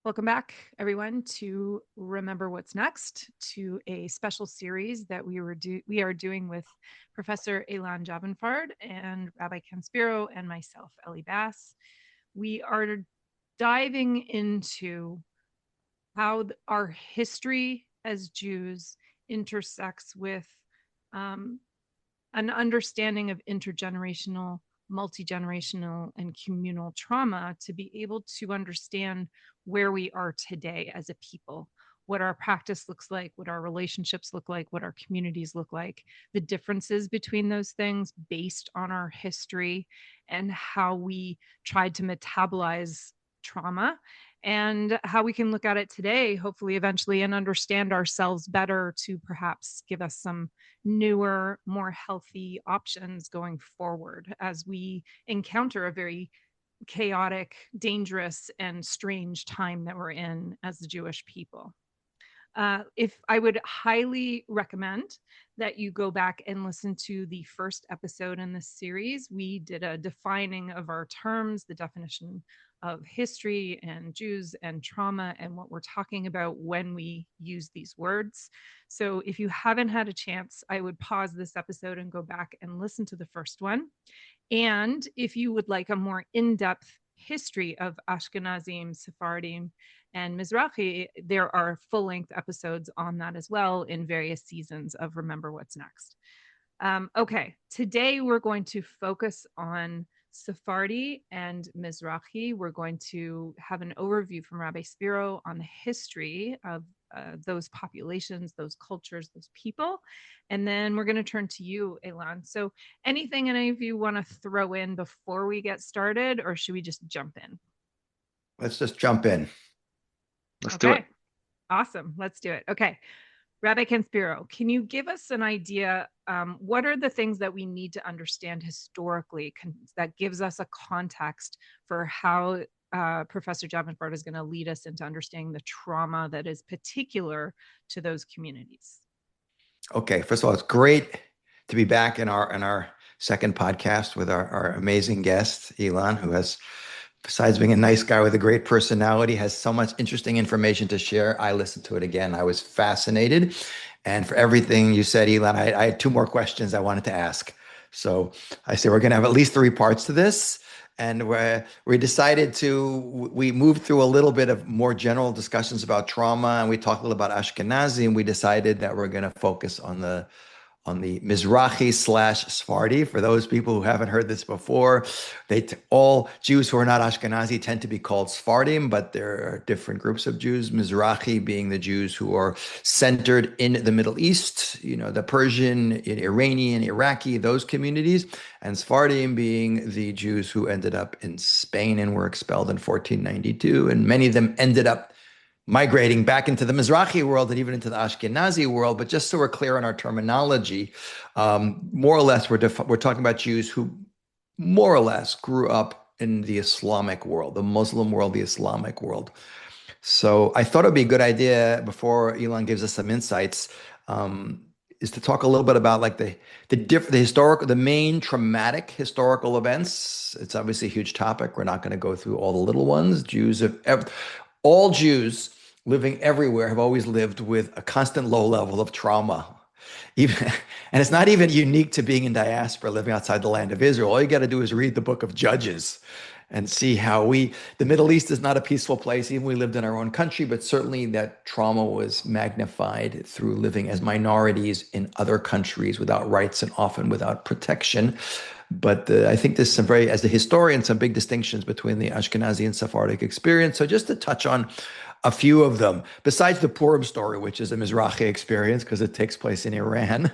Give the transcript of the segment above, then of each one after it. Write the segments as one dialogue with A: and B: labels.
A: Welcome back, everyone, to Remember What's Next, to a special series that we are doing with Professor Elan Javanfard and Rabbi Spiro and myself, Ellie. We are diving into how our history as Jews intersects with um, an understanding of intergenerational, multi-generational, and communal trauma to be able to understand where we are today as a people, what our practice looks like, what our relationships look like, what our communities look like, the differences between those things based on our history, and how we tried to metabolize trauma, and how we can look at it today, hopefully, eventually, and understand ourselves better to perhaps give us some newer, more healthy options going forward as we encounter a very chaotic, dangerous, and strange time that we're in as the Jewish people. If I would highly recommend that you go back and listen to the first episode in this series. We did a defining of our terms, the definition of history and Jews and trauma, and what we're talking about when we use these words. So if you haven't had a chance, I would pause this episode and go back and listen to the first one. And if you would like a more in-depth history of Ashkenazim, Sephardim, and Mizrachi, there are full-length episodes on that as well in various seasons of Remember What's Next. Okay, today we're going to focus on Sephardi and Mizrachi. We're going to have an overview from Rabbi Spiro on the history of those populations, those cultures, those people. And then we're going to turn to you, Elan. So anything any of you want to throw in before we get started, or should we just jump in?
B: Let's just jump in.
C: Let's do it.
A: Awesome. Let's do it. Okay. Rabbi Spiro, can you give us an idea? What are the things that we need to understand historically that gives us a context for how Professor Javanfard is going to lead us into understanding the trauma that is particular to those communities?
B: Okay, first of all, it's great to be back in our second podcast with our amazing guest, Elan, who has, besides being a nice guy with a great personality, has so much interesting information to share. I listened to it again. I was fascinated. And for everything you said, Elan, I had two more questions I wanted to ask. So I say we're going to have at least three parts to this. And we decided we moved through a little bit of more general discussions about trauma, and we talked a little about Ashkenazi, and we decided that we're going to focus on the Mizrachi / Sephardi. For those people who haven't heard this before, all Jews who are not Ashkenazi tend to be called Sephardim, but there are different groups of Jews. Mizrachi being the Jews who are centered in the Middle East, the Persian, Iranian, Iraqi, those communities, and Sephardim being the Jews who ended up in Spain and were expelled in 1492, and many of them ended up migrating back into the Mizrachi world and even into the Ashkenazi world. But just so we're clear on our terminology, more or less, we're talking about Jews who more or less grew up in the Islamic world, the Muslim world, the Islamic world. So I thought it'd be a good idea, before Elan gives us some insights, is to talk a little bit about like the main traumatic historical events. It's obviously a huge topic. We're not going to go through all the little ones. All Jews living everywhere have always lived with a constant low level of trauma. And it's not even unique to being in diaspora, living outside the land of Israel. All you got to do is read the book of Judges and see how the Middle East is not a peaceful place. Even we lived in our own country, but certainly that trauma was magnified through living as minorities in other countries without rights and often without protection. But I think there's as a historian, some big distinctions between the Ashkenazi and Sephardic experience. So just to touch on a few of them, besides the Purim story, which is a Mizrachi experience because it takes place in Iran.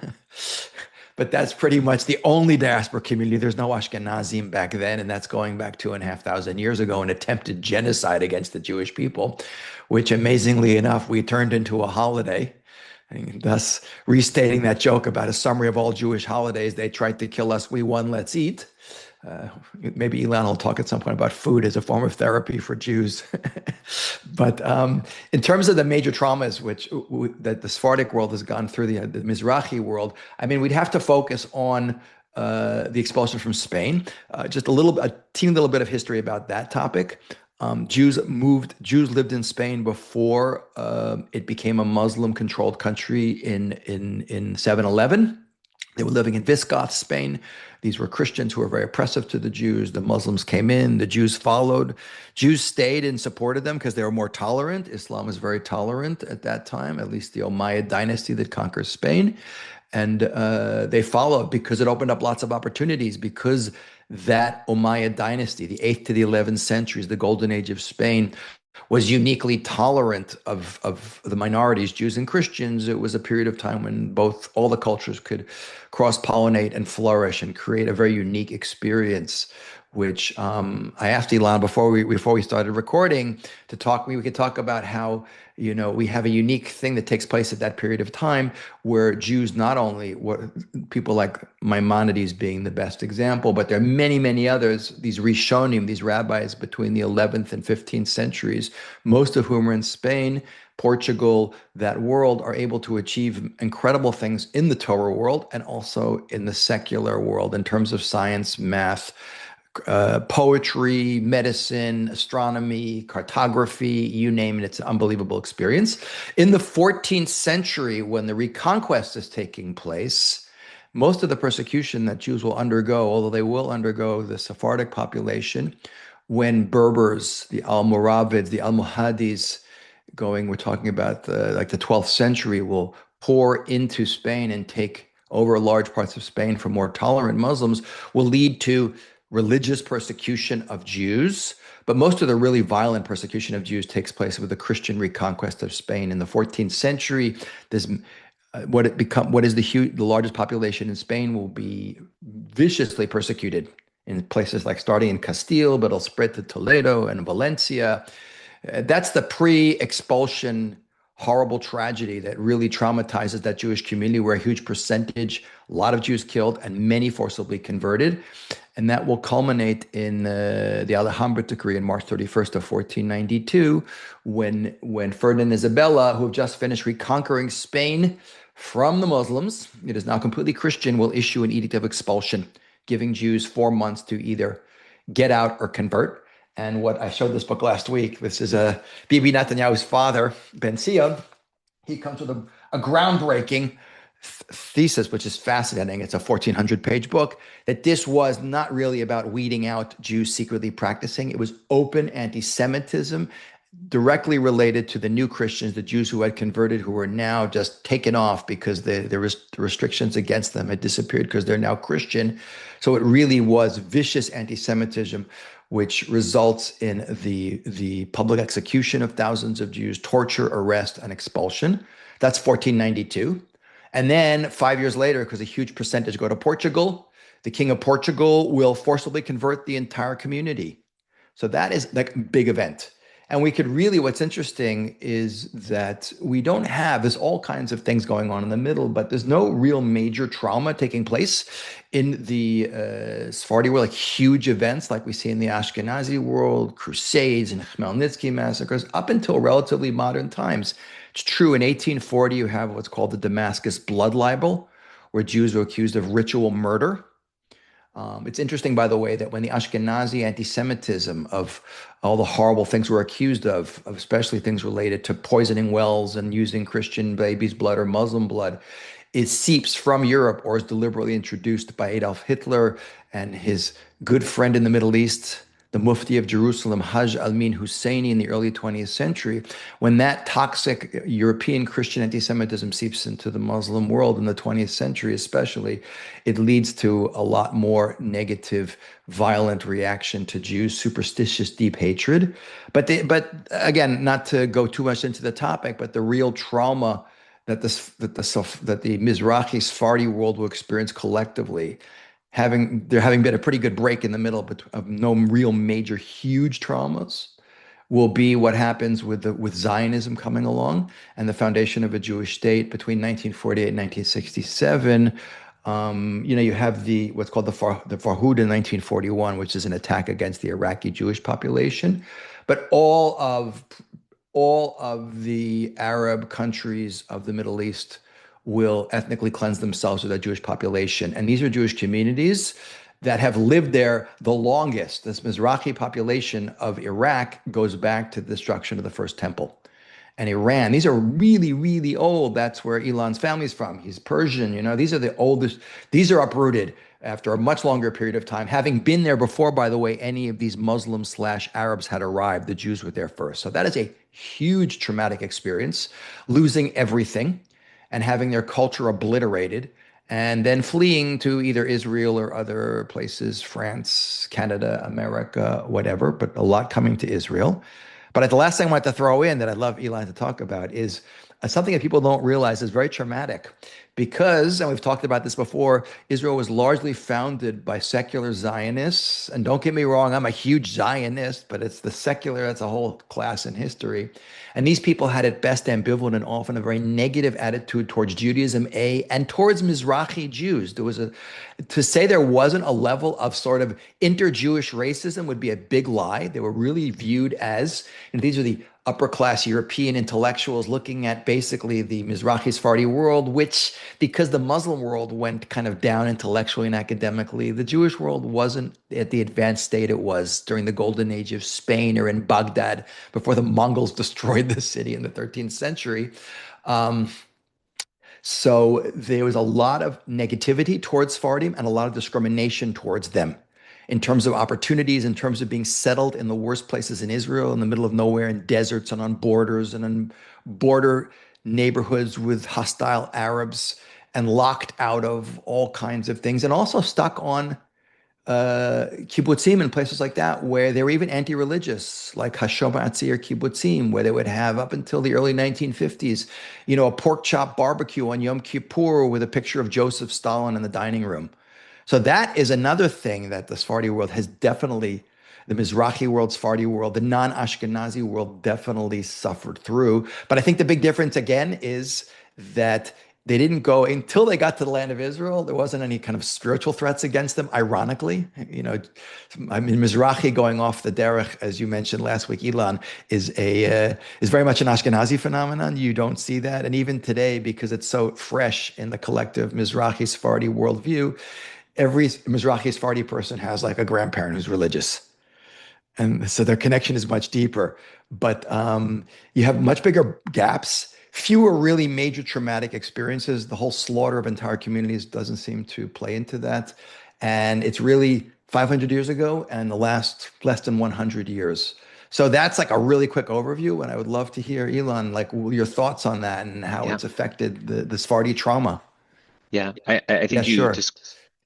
B: But that's pretty much the only diaspora community. There's no Ashkenazim back then, and that's going back 2,500 years ago, an attempted genocide against the Jewish people, which amazingly enough, we turned into a holiday. And thus restating that joke about a summary of all Jewish holidays, they tried to kill us, we won, let's eat. Maybe Elan will talk at some point about food as a form of therapy for Jews. But in terms of the major traumas that the Sephardic world has gone through, the Mizrachi world, I mean, we'd have to focus on the expulsion from Spain. Just a teeny little bit of history about that topic. Jews lived in Spain before it became a Muslim-controlled country in 711. They were living in Visigoth, Spain. These were Christians who were very oppressive to the Jews. The Muslims came in, the Jews followed. Jews stayed and supported them because they were more tolerant. Islam was very tolerant at that time, at least the Umayyad dynasty that conquers Spain. And they followed because it opened up lots of opportunities, because that Umayyad dynasty, the 8th to the 11th centuries, the golden age of Spain, was uniquely tolerant of the minorities, Jews and Christians. It was a period of time when all the cultures could cross-pollinate and flourish and create a very unique experience, which I asked Elan before we started recording to talk. We could talk about how we have a unique thing that takes place at that period of time, where Jews not only were people like Maimonides being the best example, but there are many, many others, these Rishonim, these rabbis between the 11th and 15th centuries, most of whom are in Spain, Portugal, that world, are able to achieve incredible things in the Torah world and also in the secular world in terms of science, math, poetry, medicine, astronomy, cartography, you name it. It's an unbelievable experience. In the 14th century, when the Reconquest is taking place, most of the persecution that Jews will undergo, although they will undergo the Sephardic population, when Berbers, the Almoravids, the Almohadis, we're talking about the 12th century, will pour into Spain and take over large parts of Spain from more tolerant Muslims, will lead to religious persecution of Jews. But most of the really violent persecution of Jews takes place with the Christian reconquest of Spain in the 14th century. There's what is the largest population in Spain will be viciously persecuted in places like starting in Castile, but it'll spread to Toledo and Valencia. That's the pre-expulsion horrible tragedy that really traumatizes that Jewish community, where a huge percentage, a lot of Jews killed and many forcibly converted. And that will culminate in the Alhambra decree on March 31st of 1492, when Ferdinand and Isabella, who have just finished reconquering Spain from the Muslims, it is now completely Christian, will issue an edict of expulsion, giving Jews 4 months to either get out or convert. And what I showed this book last week, this is Bibi Netanyahu's father, Ben Sion. He comes with a groundbreaking thesis, which is fascinating. It's a 1,400-page book, that this was not really about weeding out Jews secretly practicing. It was open anti-Semitism, directly related to the new Christians, the Jews who had converted, who were now just taken off because the restrictions against them had disappeared because they're now Christian. So it really was vicious anti-Semitism, which results in the public execution of thousands of Jews, torture, arrest, and expulsion. That's 1492. And then 5 years later, because a huge percentage go to Portugal, the king of Portugal will forcibly convert the entire community. So that is like a big event. And what's interesting is that there's all kinds of things going on in the middle, but there's no real major trauma taking place in the Sephardi world, like huge events like we see in the Ashkenazi world, crusades and Khmelnytsky massacres, up until relatively modern times. It's true, in 1840, you have what's called the Damascus blood libel, where Jews were accused of ritual murder. It's interesting, by the way, that when the Ashkenazi anti-Semitism of all the horrible things we're accused of, especially things related to poisoning wells and using Christian babies' blood or Muslim blood, it seeps from Europe or is deliberately introduced by Adolf Hitler and his good friend in the Middle East, the Mufti of Jerusalem, Hajj al-Min Husseini, in the early 20th century. When that toxic European Christian anti-Semitism seeps into the Muslim world in the 20th century especially, it leads to a lot more negative, violent reaction to Jews, superstitious, deep hatred. But again, not to go too much into the topic, but the real trauma that the Mizrachi Sephardi world will experience collectively, having been a pretty good break in the middle of no real major huge traumas, will be what happens with Zionism coming along and the foundation of a Jewish state between 1948 and 1967. You have what's called the Farhud in 1941, which is an attack against the Iraqi Jewish population. But all of the Arab countries of the Middle East will ethnically cleanse themselves of that Jewish population. And these are Jewish communities that have lived there the longest. This Mizrahi population of Iraq goes back to the destruction of the first temple. And Iran, these are really, really old. That's where Elan's family's from. He's Persian, these are the oldest. These are uprooted after a much longer period of time, having been there before, by the way, any of these Muslims/Arabs had arrived. The Jews were there first. So that is a huge traumatic experience, losing everything and having their culture obliterated, and then fleeing to either Israel or other places, France, Canada, America, whatever, but a lot coming to Israel. But the last thing I want to throw in that I'd love Elan to talk about is something that people don't realize is very traumatic because, and we've talked about this before, Israel was largely founded by secular Zionists. And don't get me wrong, I'm a huge Zionist, but it's the secular, that's a whole class in history. And these people had at best ambivalent and often a very negative attitude towards Judaism, and towards Mizrachi Jews. To say there wasn't a level of sort of inter-Jewish racism would be a big lie. They were really viewed as, these are the upper class European intellectuals looking at basically the Mizrachi Sephardi world, which, because the Muslim world went kind of down intellectually and academically, the Jewish world wasn't at the advanced state it was during the golden age of Spain or in Baghdad before the Mongols destroyed the city in the 13th century. So there was a lot of negativity towards Sephardim and a lot of discrimination towards them in terms of opportunities, in terms of being settled in the worst places in Israel, in the middle of nowhere, in deserts and on borders and in border neighborhoods with hostile Arabs, and locked out of all kinds of things, and also stuck on kibbutzim and places like that where they were even anti-religious, like Hashom Atzir kibbutzim, where they would have up until the early 1950s, a pork chop barbecue on Yom Kippur with a picture of Joseph Stalin in the dining room. So that is another thing that the Sephardi world has definitely, the Mizrahi world, Sephardi world, the non-Ashkenazi world definitely suffered through. But I think the big difference again is that they didn't go until they got to the land of Israel. There wasn't any kind of spiritual threats against them. Ironically, Mizrahi going off the derech, as you mentioned last week, Elan, is very much an Ashkenazi phenomenon. You don't see that, and even today, because it's so fresh in the collective Mizrahi Sephardi worldview, every Mizrahi Sephardi person has like a grandparent who's religious. And so their connection is much deeper. But you have much bigger gaps, fewer really major traumatic experiences. The whole slaughter of entire communities doesn't seem to play into that. And it's really 500 years ago and the last less than 100 years. So that's like a really quick overview. And I would love to hear, Elan, like your thoughts on that and how it's affected the Sephardi trauma.
C: Yeah, I think
B: sure.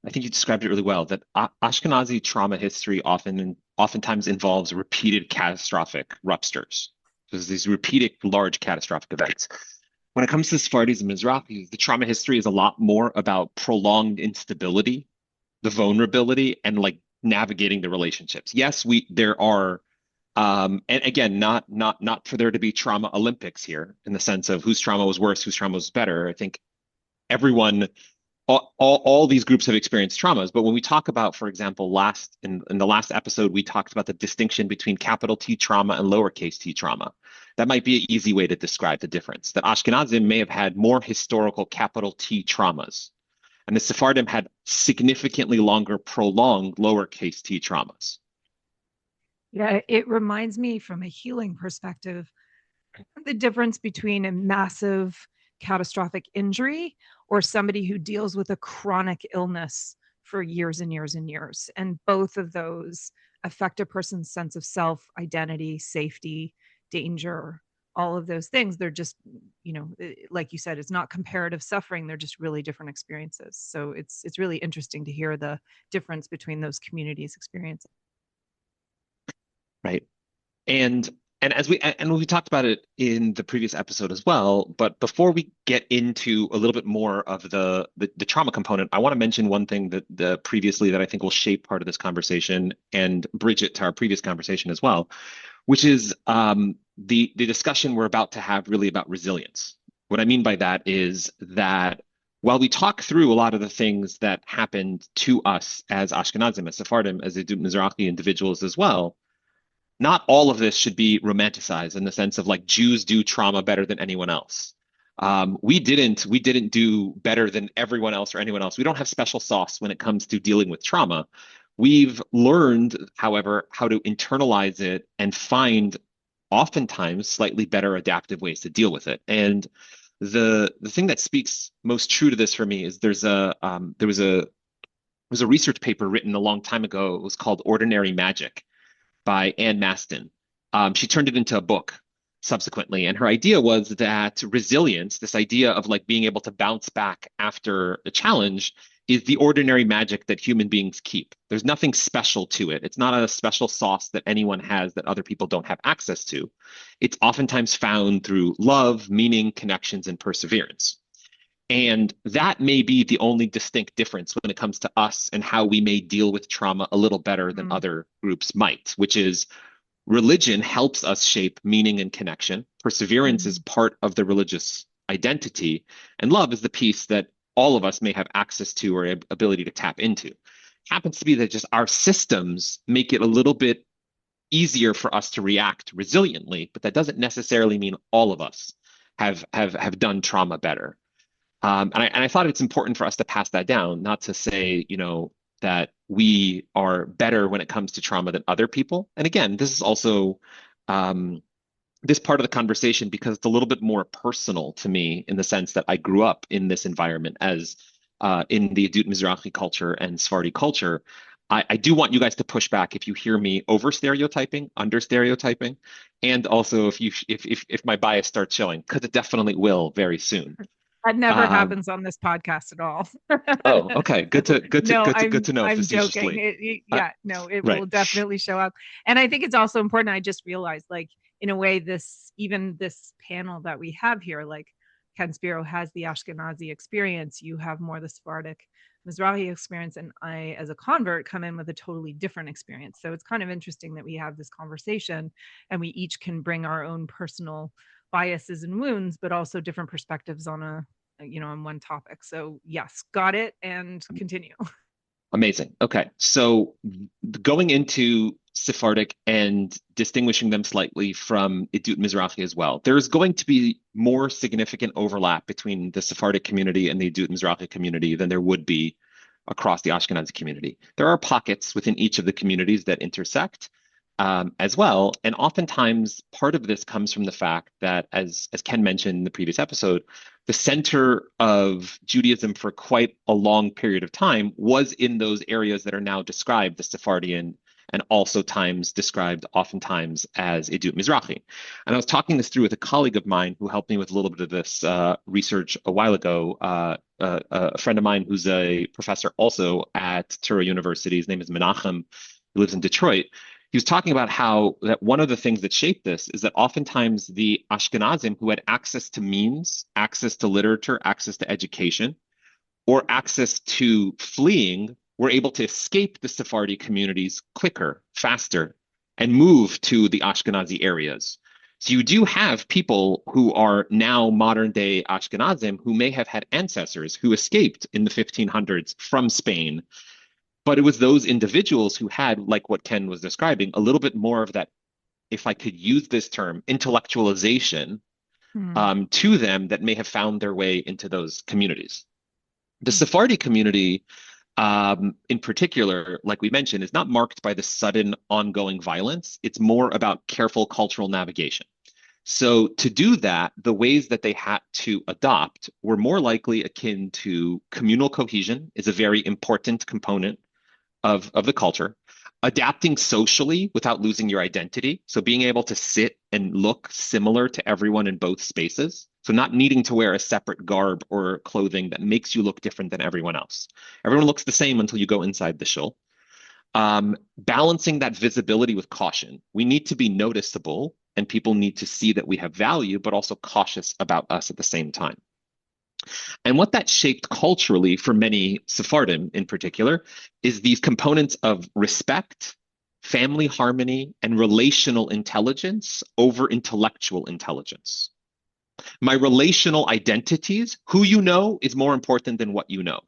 C: I think you described it really well, that Ashkenazi trauma history oftentimes involves repeated catastrophic ruptures. There's these repeated large catastrophic events. When it comes to Sephardis and Mizrachis, the trauma history is a lot more about prolonged instability, the vulnerability, and like navigating the relationships. Yes, there are, and again, not for there to be trauma Olympics here in the sense of whose trauma was worse, whose trauma was better. I think everyone, all these groups have experienced traumas. But when we talk about, for example, in the last episode, we talked about the distinction between capital T trauma and lowercase t trauma. That might be an easy way to describe the difference. That Ashkenazim may have had more historical capital T traumas, and the Sephardim had significantly longer, prolonged lowercase t traumas.
A: Yeah, it reminds me from a healing perspective, the difference between a massive catastrophic injury or somebody who deals with a chronic illness for years and years and years. And both of those affect a person's sense of self, identity, safety, danger, all of those things. They're just, like you said, it's not comparative suffering. They're just really different experiences. So it's really interesting to hear the difference between those communities' experiences.
C: Right. And we talked about it in the previous episode as well, but before we get into a little bit more of the trauma component, I want to mention one thing that previously that I think will shape part of this conversation and bridge it to our previous conversation as well, which is the discussion we're about to have really about resilience. What I mean by that is that while we talk through a lot of the things that happened to us as Ashkenazim, as Sephardim, as Mizrahi individuals as well, not all of this should be romanticized in the sense of like Jews do trauma better than anyone else. We didn't do better than everyone else or anyone else. We don't have special sauce when it comes to dealing with trauma. We've learned, however, how to internalize it and find oftentimes slightly better adaptive ways to deal with it. And the thing that speaks most true to this for me is there was a research paper written a long time ago. It was called Ordinary Magic by Anne Maston. She turned it into a book subsequently, and her idea was that resilience, this idea of like being able to bounce back after a challenge, is the ordinary magic that human beings keep. There's nothing special to it. It's not a special sauce that anyone has that other people don't have access to. It's oftentimes found through love, meaning, connections, and perseverance. And that may be the only distinct difference when it comes to us and how we may deal with trauma a little better than other groups might, which is religion helps us shape meaning and connection. Perseverance is part of the religious identity, and love is the piece that all of us may have access to or ability to tap into. It happens to be that just our systems make it a little bit easier for us to react resiliently, but that doesn't necessarily mean all of us have done trauma better. And I thought it's important for us to pass that down, not to say, that we are better when it comes to trauma than other people. And again, this is also this part of the conversation because it's a little bit more personal to me in the sense that I grew up in this environment as in the Adut Mizrachi culture and Sephardi culture. I do want you guys to push back if you hear me over stereotyping, under stereotyping, and also if my bias starts showing, because it definitely will very soon.
A: That never happens on this podcast at all.
C: Oh, okay. Good to know
A: I'm
C: facetiously.
A: joking. It
C: right.
A: will definitely show up. And I think it's also important. I just realized, like, in a way, this panel that we have here, like Ken Spiro has the Ashkenazi experience. You have more the Sephardic Mizrahi experience, and I, as a convert, come in with a totally different experience. So it's kind of interesting that we have this conversation, and we each can bring our own personal biases and wounds, but also different perspectives on on one topic. So yes, got it, and continue.
C: Amazing. Okay. So going into Sephardic and distinguishing them slightly from Idut Mizrachi as well, there's going to be more significant overlap between the Sephardic community and the Idut Mizrachi community than there would be across the Ashkenazi community. There are pockets within each of the communities that intersect, as well. And oftentimes part of this comes from the fact that, as Ken mentioned in the previous episode, the center of Judaism for quite a long period of time was in those areas that are now described, the Sephardian, and also described oftentimes as Idut Mizrachi. And I was talking this through with a colleague of mine who helped me with a little bit of this research a while ago, a friend of mine who's a professor also at Touro University. His name is Menachem. He lives in Detroit. He was talking about how that one of the things that shaped this is that oftentimes the Ashkenazim who had access to means, access to literature, access to education, or access to fleeing were able to escape the Sephardi communities quicker, faster, and move to the Ashkenazi areas. So you do have people who are now modern day Ashkenazim who may have had ancestors who escaped in the 1500s from Spain. But it was those individuals who had, like what Ken was describing, a little bit more of that, if I could use this term, intellectualization to them that may have found their way into those communities. The Sephardi community, in particular, like we mentioned, is not marked by the sudden ongoing violence. It's more about careful cultural navigation. So to do that, the ways that they had to adopt were more likely akin to communal cohesion is a very important component of the culture, adapting socially without losing your identity. So being able to sit and look similar to everyone in both spaces. So not needing to wear a separate garb or clothing that makes you look different than everyone else. Everyone looks the same until you go inside the shul. Balancing that visibility with caution. We need to be noticeable and people need to see that we have value, but also cautious about us at the same time. And what that shaped culturally for many Sephardim in particular is these components of respect, family harmony, and relational intelligence over intellectual intelligence. My relational identities, who you know, is more important than what you know.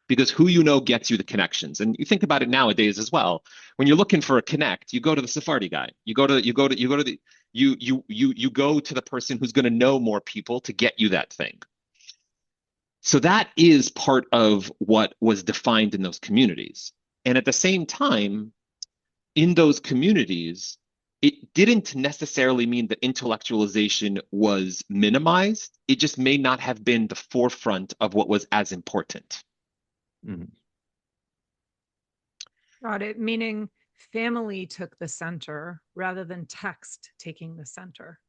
C: Because who you know gets you the connections. And you think about it nowadays as well. When you're looking for a connect, you go to the Sephardi guy. You go to You go to the person who's going to know more people to get you that thing. So that is part of what was defined in those communities. And at the same time, in those communities, it didn't necessarily mean that intellectualization was minimized. It just may not have been the forefront of what was as important.
B: Mhm.
A: Got it. Meaning family took the center rather than text taking the center.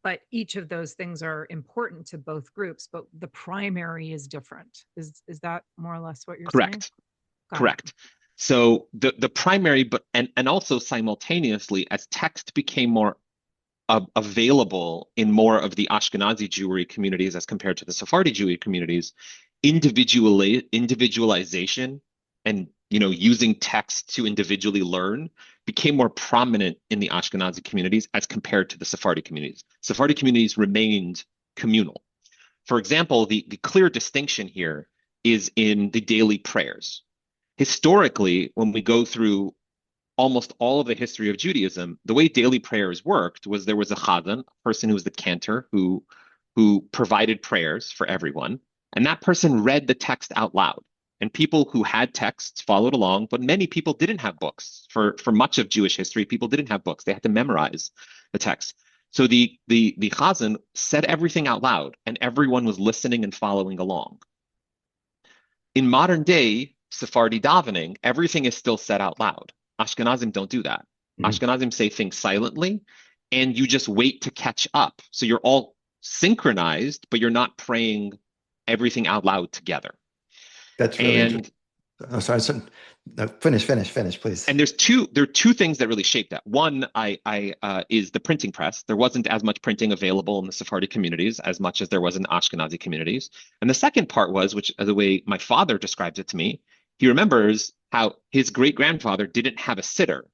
A: But each of those things are important to both groups, but the primary is different. Is that more or less what you're saying?
C: Correct.
A: Got it.
C: Correct. So the primary, but and also simultaneously, as text became more available in more of the Ashkenazi Jewry communities as compared to the Sephardi Jewry communities, individualization and using text to individually learn became more prominent in the Ashkenazi communities as compared to the Sephardi communities. Sephardi communities remained communal. For example, the clear distinction here is in the daily prayers. Historically, when we go through almost all of the history of Judaism, the way daily prayers worked was there was a chazan, a person who was the cantor who provided prayers for everyone, and that person read the text out loud. And people who had texts followed along, but many people didn't have books. For much of Jewish history, people didn't have books. They had to memorize the text. So the chazan said everything out loud, and everyone was listening and following along. In modern day Sephardi davening, everything is still said out loud. Ashkenazim don't do that.
B: Mhm.
C: Ashkenazim say things silently, and you just wait to catch up. So you're all synchronized, but you're not praying everything out loud together.
B: That's really
C: And
B: interesting. Oh, sorry. No, finish, please.
C: and there are two things that really shaped that. One, is the printing press. There wasn't as much printing available in the Sephardi communities as much as there was in the Ashkenazi communities. And the second part was, which the way my father describes it to me, he remembers how his great grandfather didn't have a sitter,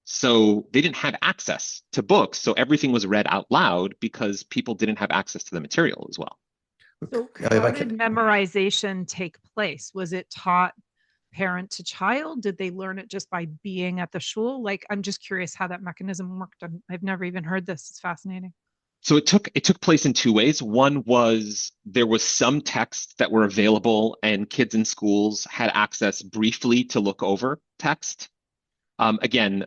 C: so they didn't have access to books. So everything was read out loud because people didn't have access to the material as well.
A: So
B: If
A: how
B: I
A: did
B: could,
A: memorization take place? Was it taught parent to child? Did they learn it just by being at the shul? Like, I'm just curious how that mechanism worked. I've never even heard this. It's fascinating.
C: So it took place in two ways. One was there was some texts that were available, and kids in schools had access briefly to look over text. Again,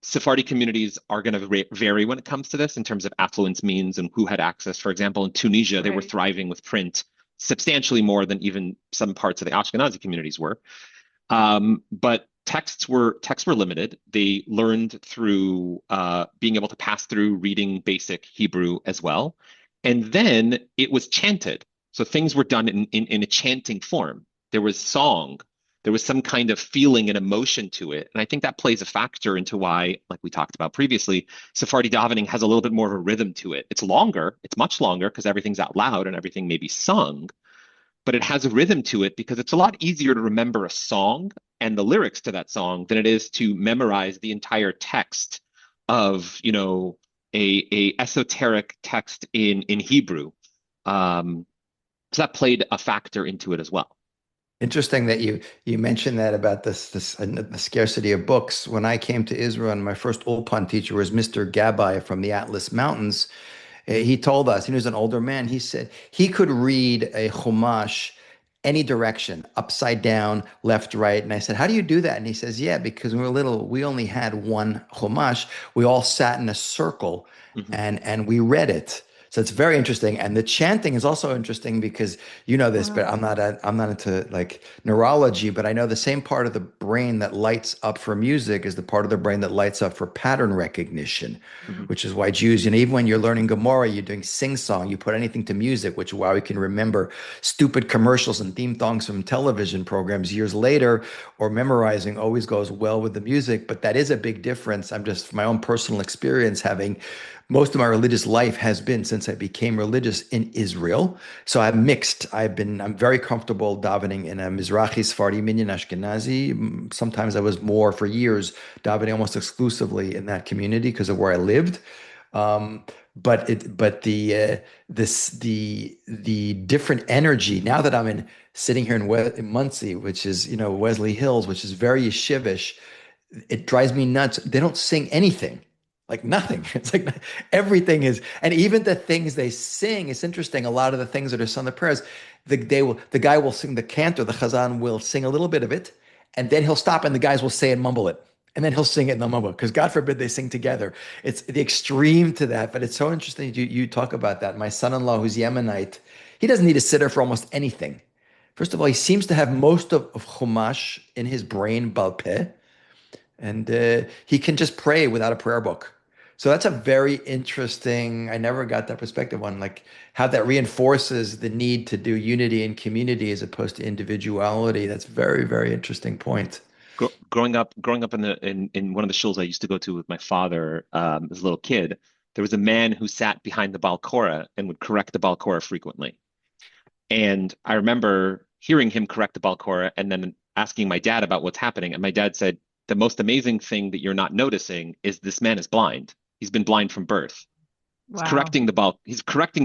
C: Sephardi communities are going to vary when it comes to this in terms of affluence means and who had access. For example, in Tunisia, they were
A: Right.
C: thriving with print substantially more than even some parts of the Ashkenazi communities were. But texts were limited. They learned through being able to pass through reading basic Hebrew as well. And then it was chanted. So things were done in a chanting form. There was song, there was some kind of feeling and emotion to it. And I think that plays a factor into why, like we talked about previously, Sephardi davening has a little bit more of a rhythm to it. It's longer, it's much longer because everything's out loud and everything may be sung, but it has a rhythm to it because it's a lot easier to remember a song and the lyrics to that song than it is to memorize the entire text of, a esoteric text in Hebrew. So that played a factor into it as well.
B: interesting that you mentioned that about the scarcity of books. When I came to Israel, and my first Ulpan teacher was Mr. Gabbai from the Atlas Mountains. He told us, he was an older man, he said he could read a Chumash any direction, upside down, left, right. And I said, how do you do that? And he says, yeah, because when we were little, we only had one Chumash. We all sat in a circle
C: Mhm.
B: and we read it. So it's very interesting. And the chanting is also interesting because you know this, but
A: Wow.
B: I'm not into like neurology, but I know the same part of the brain that lights up for music is the part of the brain that lights up for pattern recognition,
C: Mhm.
B: which is why Jews, even when you're learning Gemara, you're doing sing song, you put anything to music, which is why we can remember stupid commercials and theme songs from television programs years later, or memorizing always goes well with the music. But that is a big difference. I'm just, from my own personal experience, having most of my religious life has been since I became religious in Israel. So I'm mixed. I'm very comfortable davening in a Mizrachi, Sephardi, Minyan, Ashkenazi. Sometimes I was more for years davening almost exclusively in that community because of where I lived. But the different energy now that I'm sitting here in Muncie, which is Wesley Hills, which is very yeshivish, it drives me nuts. They don't sing anything. Like nothing. It's like everything is, and even the things they sing, it's interesting. A lot of the things that are sung in the prayers, the guy will sing the cantor, the chazan will sing a little bit of it, and then he'll stop and the guys will say and mumble it. And then he'll sing it and they'll mumble because God forbid they sing together. It's the extreme to that, but it's so interesting you talk about that. My son-in-law, who's Yemenite, he doesn't need a sitter for almost anything. First of all, he seems to have most of Chumash in his brain, Balpeh, and he can just pray without a prayer book. So that's a very interesting. I never got that perspective on like how that reinforces the need to do unity and community as opposed to individuality. That's very, very interesting point.
C: Growing up in one of the shuls I used to go to with my father as a little kid, there was a man who sat behind the Balkora and would correct the Balkora frequently. And I remember hearing him correct the Balkora and then asking my dad about what's happening. And my dad said, the most amazing thing that you're not noticing is this man is blind. He's been blind from birth.
A: Wow.
C: He's correcting the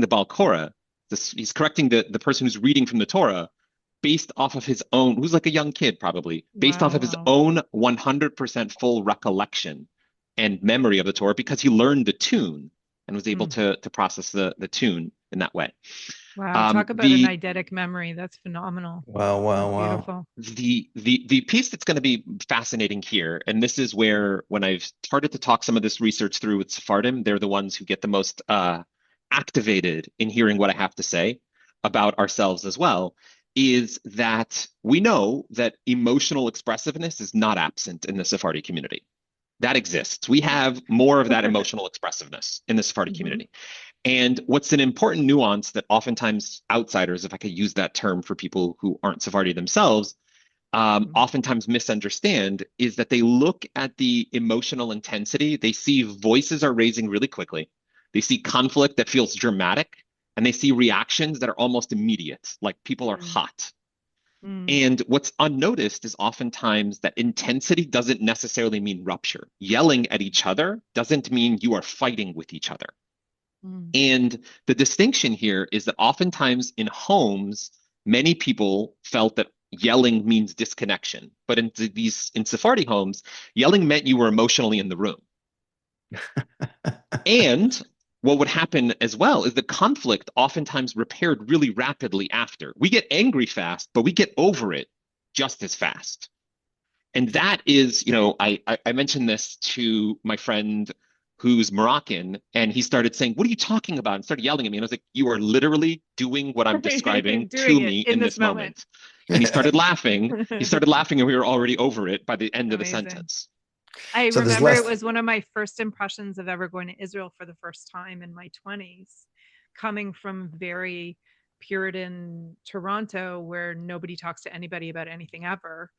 C: Balkora. He's correcting the person who's reading from the Torah based off of his own, who's like a young kid probably, based off of his
A: Wow.
C: own 100% full recollection and memory of the Torah because he learned the tune and was able
A: Mm.
C: to process the tune in that way.
A: Wow.
C: Um,
A: Talk about an
C: the
A: eidetic memory. That's phenomenal.
B: Wow, wow,
A: That's
B: wow.
A: beautiful.
C: the piece that's going to be fascinating here, and this is where when I've started to talk some of this research through with Sephardim, they're the ones who get the most activated in hearing what I have to say about ourselves as well, is that we know that emotional expressiveness is not absent in the Sephardi community. That exists. We have more of that emotional expressiveness in the Sephardi
A: Hmm.
C: community. And what's an important nuance that oftentimes outsiders, if I could use that term for people who aren't Sephardi themselves, oftentimes misunderstand is that they look at the emotional intensity. They see voices are raising really quickly. They see conflict that feels dramatic, and they see reactions that are almost immediate, like people are
A: Mm.
C: hot.
A: Mm.
C: And what's unnoticed is oftentimes that intensity doesn't necessarily mean rupture. Yelling at each other doesn't mean you are fighting with each other.
A: Mm.
C: And the distinction here is that oftentimes in homes, many people felt that yelling means disconnection. But in Sephardi homes, yelling meant you were emotionally in the room. And what would happen as well is the conflict oftentimes repaired really rapidly after. We get angry fast, but we get over it just as fast. And that is, I mentioned this to my friend who's Moroccan, and he started saying, "What are you talking about?" And started yelling at me. And I was like, "You are literally doing what I'm describing to
A: Doing it
C: me
A: in
C: in
A: this
C: this
A: moment.
C: moment." And he started laughing. He started laughing, and we were already over it by the end of the
A: Amazing.
C: sentence.
A: I
B: So there's
A: remember it
B: less.
A: was one of my first impressions of ever going to Israel for the first time in my 20s, coming from very Puritan Toronto, where nobody talks to anybody about anything ever.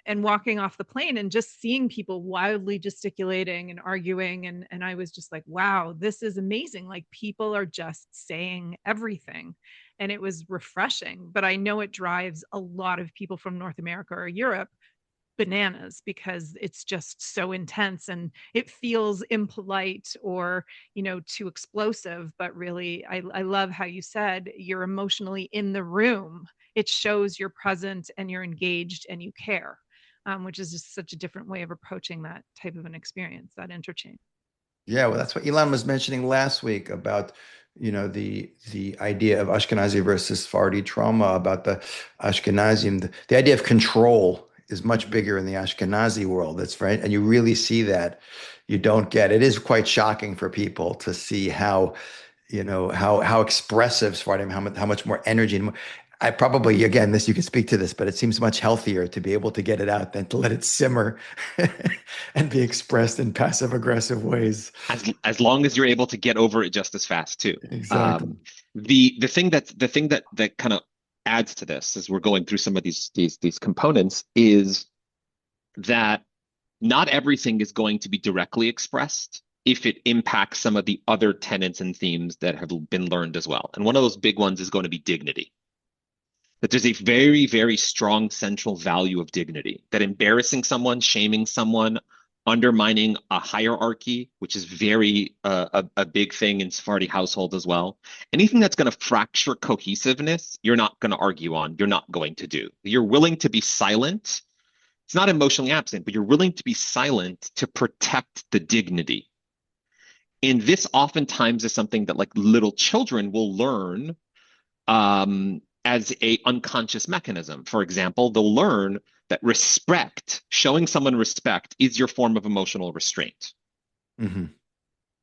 A: And walking off the plane and just seeing people wildly gesticulating and arguing. And I was just like, wow, this is amazing. Like people are just saying everything. And it was refreshing. But I know it drives a lot of people from North America or Europe bananas because it's just so intense and it feels impolite or too explosive. But really, I love how you said you're emotionally in the room. It shows you're present and you're engaged and you care, which is just such a different way of approaching that type of an experience, that interchange.
B: Yeah, well, that's what Elon was mentioning last week about, the idea of Ashkenazi versus Sephardi trauma, about the Ashkenazim. The idea of control is much bigger in the Ashkenazi world. That's right. And you really see that. You don't get it is quite shocking for people to see how, how expressive Sephardim, how much more energy and I probably, again, this you can speak to this, but it seems much healthier to be able to get it out than to let it simmer and be expressed in passive aggressive ways.
C: As long as you're able to get over it just as fast too.
B: Exactly.
C: The thing that kind of adds to this as we're going through some of these components is that not everything is going to be directly expressed if it impacts some of the other tenets and themes that have been learned as well. And one of those big ones is going to be dignity. That there's a very, very strong central value of dignity, that embarrassing someone, shaming someone, undermining a hierarchy, which is very a big thing in Sephardi household as well. Anything that's going to fracture cohesiveness, you're not going to argue on, you're not going to do. You're willing to be silent It's not emotionally absent, but you're willing to be silent to protect the dignity. And this oftentimes is something that like little children will learn as a unconscious mechanism. For example, they'll learn that respect, showing someone respect, is your form of emotional restraint.
B: Hmm.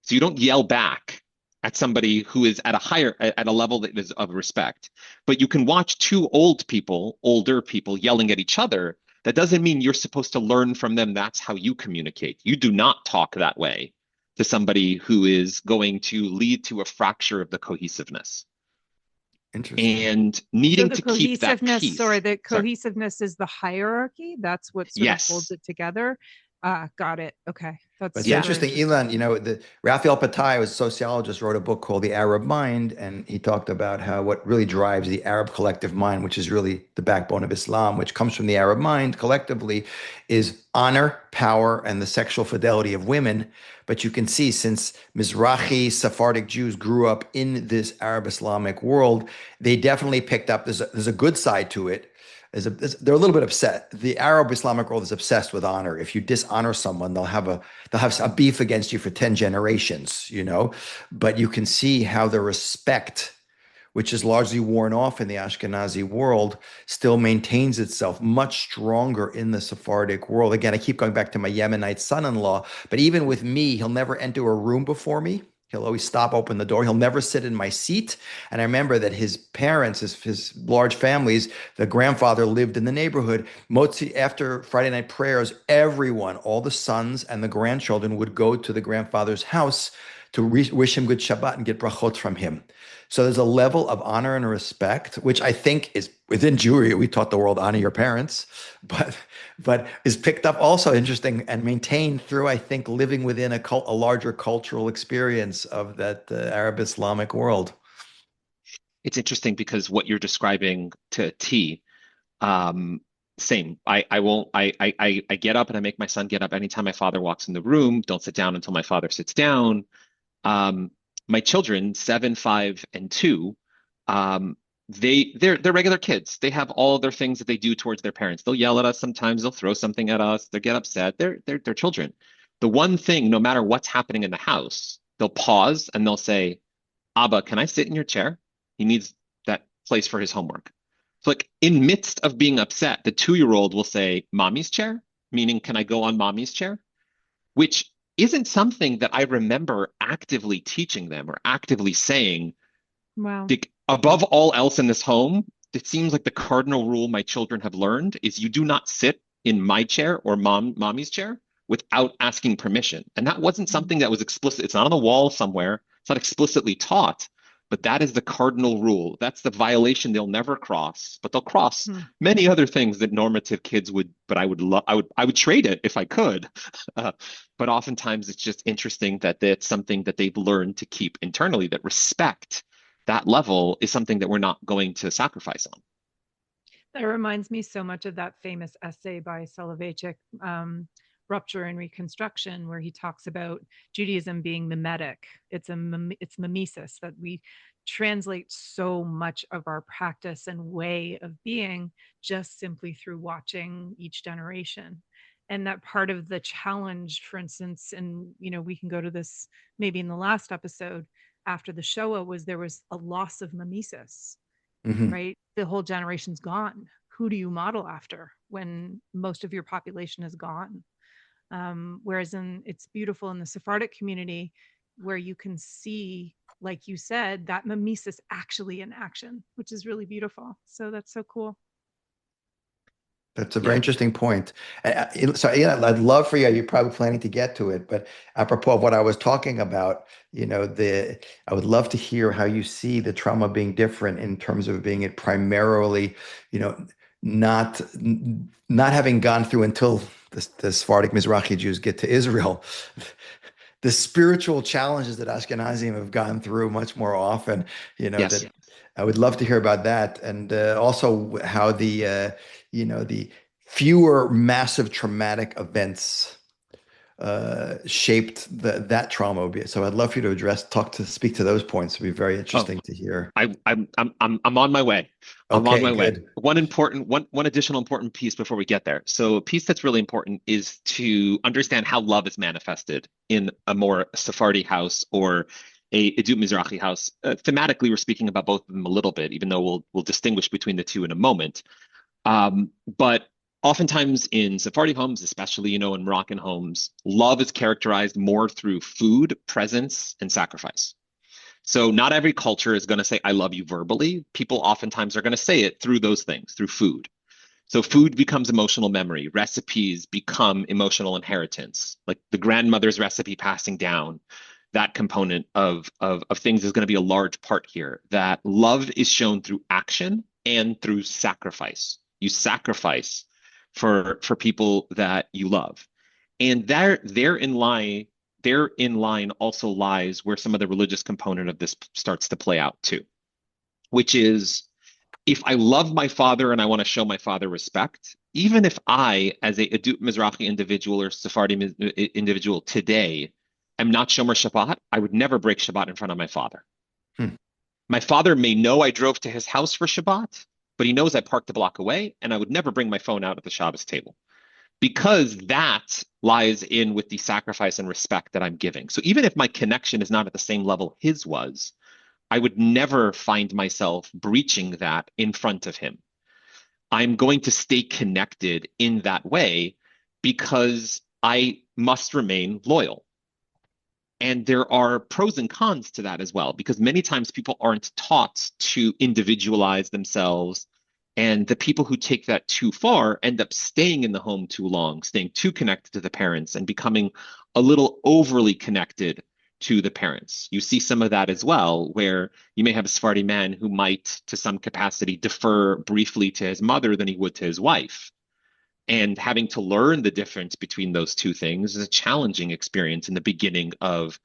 C: So you don't yell back at somebody who is at a level that is of respect. But you can watch two older people yelling at each other. That doesn't mean you're supposed to learn from them. That's how you communicate. You do not talk that way to somebody who is going to lead to a fracture of the cohesiveness
B: Interesting.
C: and
A: So
C: needing
A: the
C: to keep that
A: cohesiveness, sorry,
C: peace.
A: the
C: Sorry.
A: cohesiveness is the hierarchy. That's what sort of holds
C: Yes.
A: it together. Got it. Okay. That's
B: But it's
C: Yeah.
A: super
B: interesting,
A: interesting.
B: Elon, the Raphael Patai, was a sociologist, wrote a book called The Arab Mind, and he talked about how what really drives the Arab collective mind, which is really the backbone of Islam, which comes from the Arab mind collectively, is honor, power, and the sexual fidelity of women. But you can see, since Mizrachi Sephardic Jews grew up in this Arab Islamic world, they definitely picked up, there's a good side to it. They're a little bit upset. The Arab Islamic world is obsessed with honor. If you dishonor someone, they'll have a beef against you for 10 generations, But you can see how the respect, which is largely worn off in the Ashkenazi world, still maintains itself much stronger in the Sephardic world. Again, I keep going back to my Yemenite son-in-law, but even with me, he'll never enter a room before me. He'll always stop, open the door. He'll never sit in my seat. And I remember that his parents, his large families, the grandfather lived in the neighborhood. Motzi, after Friday night prayers, everyone, all the sons and the grandchildren, would go to the grandfather's house to wish him good Shabbat and get brachot from him. So there's a level of honor and respect, which I think is within Jewry. We taught the world honor your parents, but is picked up also interesting and maintained through, I think, living within a larger cultural experience of that Arab Islamic world.
C: It's interesting because what you're describing to T, um, same. I won't. I get up and I make my son get up anytime my father walks in the room. Don't sit down until my father sits down. Um, my children, 7, 5, and 2, um, they're regular kids. They have all their things that they do towards their parents. They'll yell at us sometimes. They'll throw something at us. They get upset. They're children. The one thing, no matter what's happening in the house, they'll pause and they'll say, "Abba, can I sit in your chair?" He needs that place for his homework. So, like in midst of being upset, the 2-year-old will say, "Mommy's chair," meaning, "Can I go on mommy's chair?" Which isn't something that I remember actively teaching them or actively saying.
A: Wow.
C: Like, above all else in this home, it seems like the cardinal rule my children have learned is you do not sit in my chair or mommy's chair without asking permission. And that wasn't something that was explicit. It's not on the wall somewhere. It's not explicitly taught, but that is the cardinal rule. That's the violation they'll never cross, but they'll cross
A: Hmm.
C: many other things that normative kids would, but I would trade it if I could. Uh, but oftentimes it's just interesting that it's something that they've learned to keep internally, that respect, that level is something that we're not going to sacrifice on.
A: That reminds me so much of that famous essay by Soloveitchik, Rupture and Reconstruction, where he talks about Judaism being mimetic. It's mimesis, that we translate so much of our practice and way of being just simply through watching each generation. And that part of the challenge, for instance, and we can go to this maybe in the last episode after the Shoah, was there was a loss of mimesis,
B: Hmm.
A: right? The whole generation's gone. Who do you model after when most of your population is gone? Whereas it's beautiful in the Sephardic community where you can see, like you said, that mimesis actually in action, which is really beautiful. So that's so cool.
B: That's a very
C: Yeah.
B: interesting point. So, yeah, I'd love for you. You're probably planning to get to it, but apropos of what I was talking about, I would love to hear how you see the trauma being different in terms of being it primarily, you know, not not having gone through until the Sephardic Mizrachi Jews get to Israel, the spiritual challenges that Ashkenazim have gone through much more often,
C: Yes.
B: that I would love to hear about that. And also how the fewer massive traumatic events shaped that trauma. So I'd love for you to speak to those points. It'd be very
C: Oh,
B: interesting to hear.
C: I'm on my way. I'm on
B: Okay,
C: my way.
B: good.
C: One additional important piece before we get there. So a piece that's really important is to understand how love is manifested in a more Sephardi house or a Edut Mizrachi house. Thematically, we're speaking about both of them a little bit, even though we'll distinguish between the two in a moment. But oftentimes in Sephardi homes, especially, in Moroccan homes, love is characterized more through food, presence, and sacrifice. So not every culture is going to say, I love you verbally. People oftentimes are going to say it through those things, through food. So food becomes emotional memory. Recipes become emotional inheritance, like the grandmother's recipe passing down. That component of things is going to be a large part here. That love is shown through action and through sacrifice. You sacrifice for people that you love. And therein line also lies where some of the religious component of this starts to play out too, which is if I love my father and I want to show my father respect, even if I, as a Adut Mizrachi individual or Sephardi individual today, am not Shomer Shabbat, I would never break Shabbat in front of my father.
B: Hmm.
C: My father may know I drove to his house for Shabbat, but he knows I parked a block away, and I would never bring my phone out at the Shabbos table because that lies in with the sacrifice and respect that I'm giving. So even if my connection is not at the same level his was, I would never find myself breaching that in front of him. I'm going to stay connected in that way because I must remain loyal. And there are pros and cons to that as well, because many times people aren't taught to individualize themselves. And the people who take that too far end up staying in the home too long, staying too connected to the parents and becoming a little overly connected to the parents. You see some of that as well, where you may have a Sephardi man who might, to some capacity, defer briefly to his mother than he would to his wife. And having to learn the difference between those two things is a challenging experience in the beginning of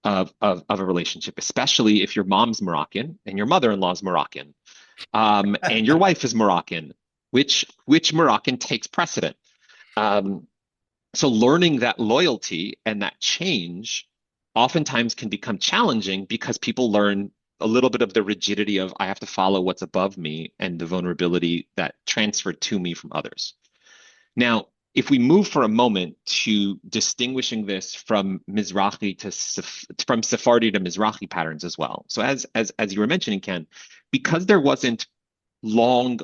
C: a relationship, especially if your mom's Moroccan and your mother-in-law's Moroccan, and your wife is Moroccan. Which Moroccan takes precedent? Um, so learning that loyalty and that change oftentimes can become challenging because people learn a little bit of the rigidity of I have to follow what's above me and the vulnerability that transferred to me from others. Now, if we move for a moment to distinguishing this from Mizrachi from Sephardi to Mizrachi patterns as well. So as you were mentioning, Ken, because there wasn't long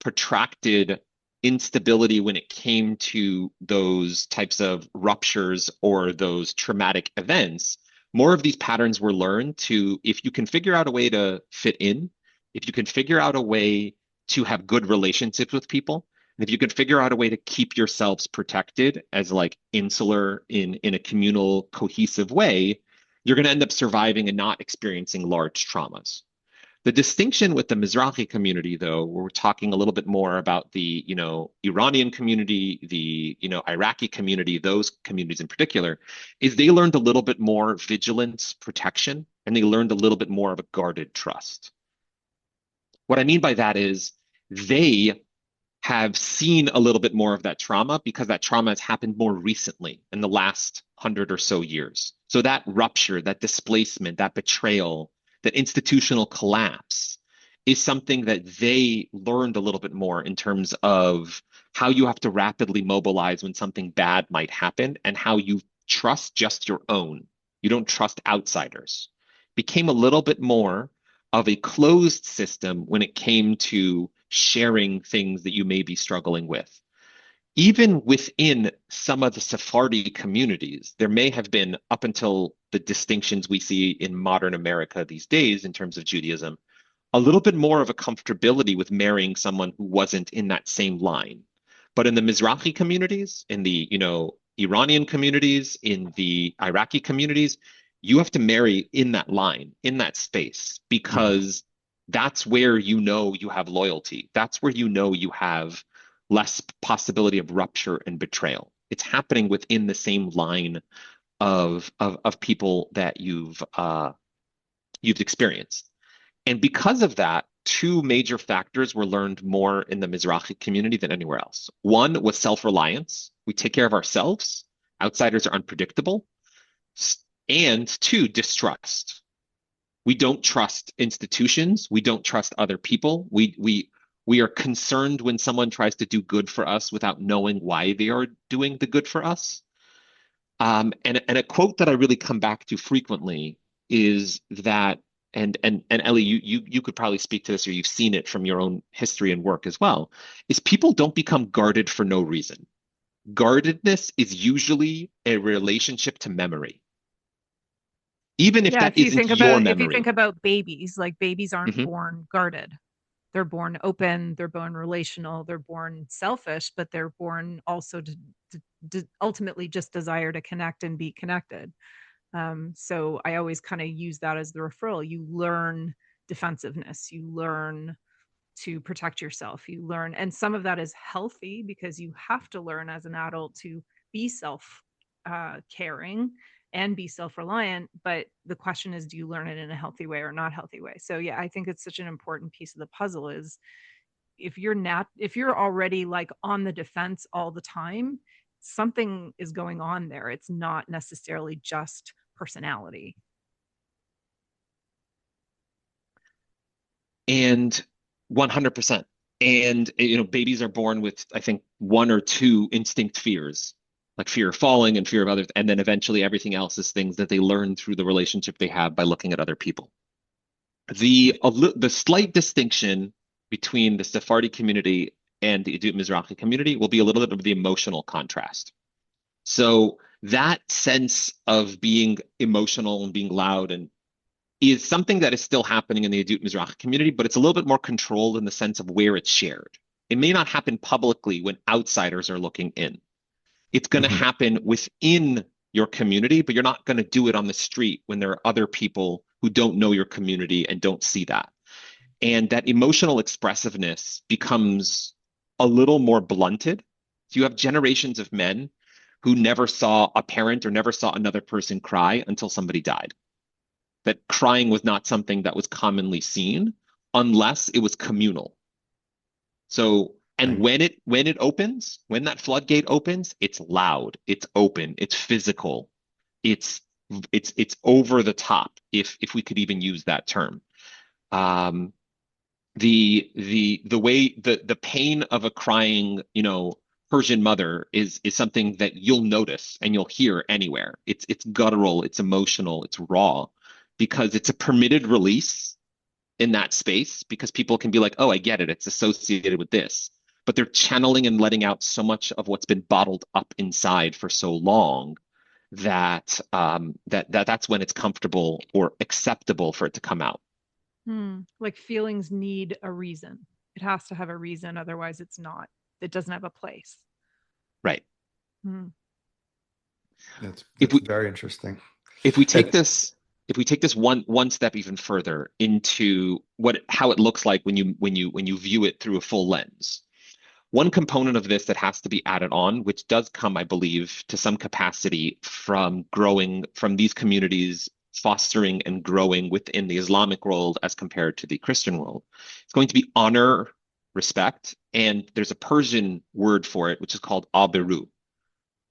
C: protracted instability when it came to those types of ruptures or those traumatic events, more of these patterns were learned to, if you can figure out a way to fit in, if you can figure out a way to have good relationships with people, and if you can figure out a way to keep yourselves protected as like insular in a communal, cohesive way, you're going to end up surviving and not experiencing large traumas. The distinction with the Mizrachi community, though, where we're talking a little bit more about the, Iranian community, the, Iraqi community, those communities in particular, is they learned a little bit more vigilance, protection, and they learned a little bit more of a guarded trust. What I mean by that is they have seen a little bit more of that trauma because that trauma has happened more recently in the last 100 or so years. So that rupture, that displacement, that betrayal, that institutional collapse is something that they learned a little bit more in terms of how you have to rapidly mobilize when something bad might happen and how you trust just your own. You don't trust outsiders. Became a little bit more of a closed system when it came to sharing things that you may be struggling with. Even within some of the Sephardi communities, there may have been, up until the distinctions we see in modern America these days in terms of Judaism, a little bit more of a comfortability with marrying someone who wasn't in that same line. But in the Mizrachi communities, in the, Iranian communities, in the Iraqi communities, you have to marry in that line, in that space, because that's where you have loyalty. That's where you have less possibility of rupture and betrayal. It's happening within the same line of people that you've experienced. And because of that, two major factors were learned more in the Mizrachi community than anywhere else. One was self-reliance. We take care of ourselves Outsiders are unpredictable. And two, distrust. We don't trust institutions. We don't trust other people. We are concerned when someone tries to do good for us without knowing why they are doing the good for us. And a quote that I really come back to frequently is that, and Ellie, you could probably speak to this, or you've seen it from your own history and work as well, is people don't become guarded for no reason. Guardedness is usually a relationship to memory, even if
A: Yeah,
C: that isn't your
A: if you think
C: memory.
A: about babies, like babies aren't
C: Mhm.
A: born guarded. They're born open, they're born relational, they're born selfish, but they're born also to ultimately just desire to connect and be connected. So I always kind of use that as the referral. You learn defensiveness, you learn to protect yourself, you learn, and some of that is healthy because you have to learn as an adult to be self caring and be self-reliant. But the question is, do you learn it in a healthy way or not healthy way? So yeah, I think it's such an important piece of the puzzle is if you're already like on the defense all the time, something is going on there. It's not necessarily just personality.
C: And 100%. And babies are born with, I think, one or two instinct fears, like fear of falling and fear of others, and then eventually everything else is things that they learn through the relationship they have by looking at other people. The slight distinction between the Sephardi community and the Idut Mizrachi community will be a little bit of the emotional contrast. So that sense of being emotional and being loud and is something that is still happening in the Idut Mizrachi community, but it's a little bit more controlled in the sense of where it's shared. It may not happen publicly when outsiders are looking in. It's going to
B: Mhm.
C: happen within your community, but you're not going to do it on the street when there are other people who don't know your community and don't see that. And that emotional expressiveness becomes a little more blunted. So you have generations of men who never saw a parent or never saw another person cry until somebody died. That crying was not something that was commonly seen unless it was communal. So, and
B: Right.
C: when it opens, when that floodgate opens, it's loud, it's open, it's physical, it's it's over the top, if we could even use that term. Um, the way the pain of a crying, Persian mother is something that you'll notice and you'll hear anywhere. It's guttural, it's emotional, it's raw, because it's a permitted release in that space because people can be like, oh, I get it. It's associated with this. But they're channeling and letting out so much of what's been bottled up inside for so long that that's when it's comfortable or acceptable for it to come out.
A: Like feelings need a reason. It has to have a reason, otherwise it's not. It doesn't have a place.
C: Right.
A: Hmm.
B: That's
C: If
B: that's
C: we
B: very interesting.
C: if we take
B: It,
C: this if we take this one step even further into how it looks like when you view it through a full lens. One component of this that has to be added on, which does come, I believe, to some capacity from growing from these communities fostering and growing within the Islamic world as compared to the Christian world. It's going to be honor, respect, and there's a Persian word for it, which is called abiru.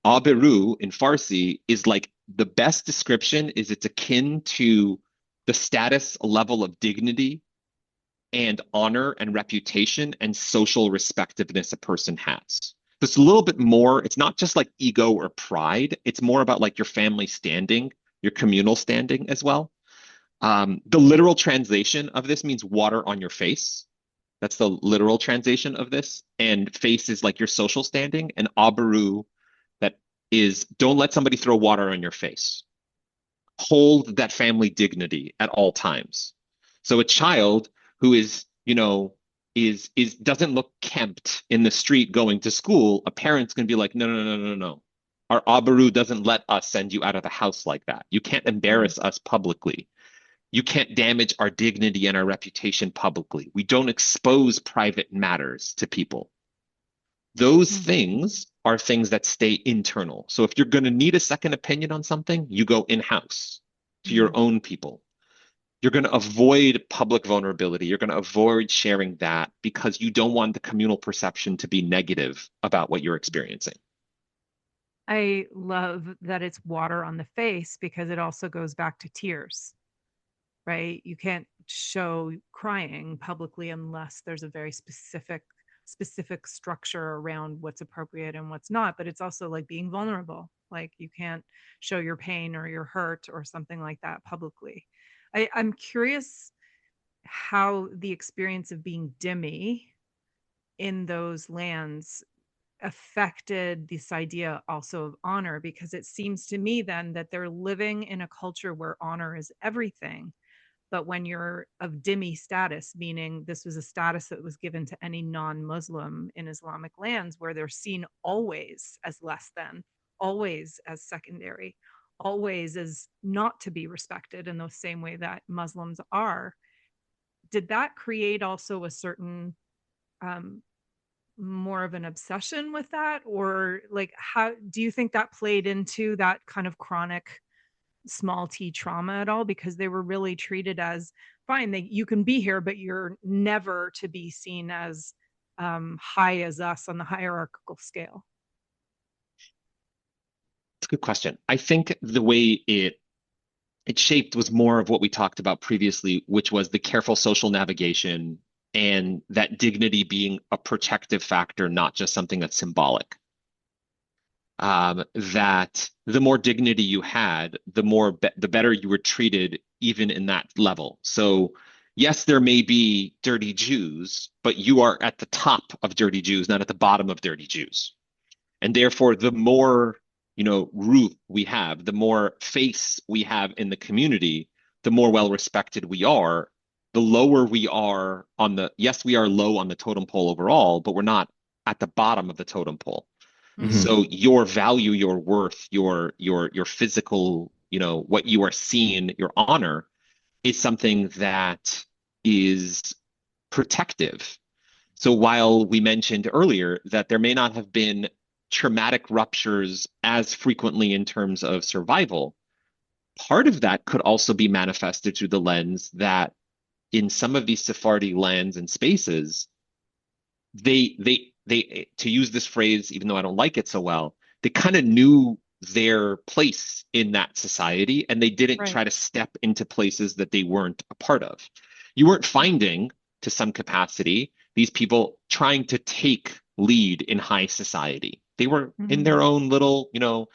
C: Abiru in Farsi is like the best description is it's akin to the status level of dignity and honor and reputation and social respectiveness a person has. So it's a little bit more, it's not just like ego or pride, it's more about like your family standing, your communal standing as well. The literal translation of this means water on your face. That's the literal translation of this. And face is like your social standing, and abaru, that is don't let somebody throw water on your face. Hold that family dignity at all times. So a child who is doesn't look kempt in the street going to school, a parent's gonna be like, no, no, no, no, no, no. Our Abaru doesn't let us send you out of the house like that. You can't embarrass us publicly. You can't damage our dignity and our reputation publicly. We don't expose private matters to people. Those
A: Hmm.
C: things are things that stay internal. So if you're going to need a second opinion on something, you go in-house to your
A: Hmm.
C: own people. You're going to avoid public vulnerability. You're going to avoid sharing that because you don't want the communal perception to be negative about what you're experiencing.
A: I love that it's water on the face because it also goes back to tears, right? You can't show crying publicly unless there's a very specific structure around what's appropriate and what's not. But it's also like being vulnerable. Like you can't show your pain or your hurt or something like that publicly. I'm curious how the experience of being dhimmi in those lands affected this idea also of honor, because it seems to me then that they're living in a culture where honor is everything. But when you're of dhimmi status, meaning this was a status that was given to any non-Muslim in Islamic lands, where they're seen always as less than, always as secondary, always as not to be respected in the same way that Muslims are, did that create also a certain more of an obsession with that? Or like, how do you think that played into that kind of chronic small t trauma at all? Because they were really treated as fine, you can be here, but you're never to be seen as high as us on the hierarchical scale.
C: It's a good question. I think the way it shaped was more of what we talked about previously, which was the careful social navigation and that dignity being a protective factor, not just something that's symbolic. That the more dignity you had, the better you were treated, even in that level. So yes, there may be dirty Jews, but you are at the top of dirty Jews, not at the bottom of dirty Jews. And therefore, the more root we have, the more face we have in the community, the more well respected we are. The lower we are yes, we are low on the totem pole overall, but we're not at the bottom of the totem pole.
B: Mhm.
C: So your value, your worth, your physical, what you are seeing, your honor is something that is protective. So while we mentioned earlier that there may not have been traumatic ruptures as frequently in terms of survival, part of that could also be manifested through the lens that in some of these Sephardi lands and spaces, they to use this phrase, even though I don't like it so well, they kind of knew their place in that society, and they didn't try to step into places that they weren't a part of. You weren't finding, to some capacity, these people trying to take lead in high society. They were in their own little, the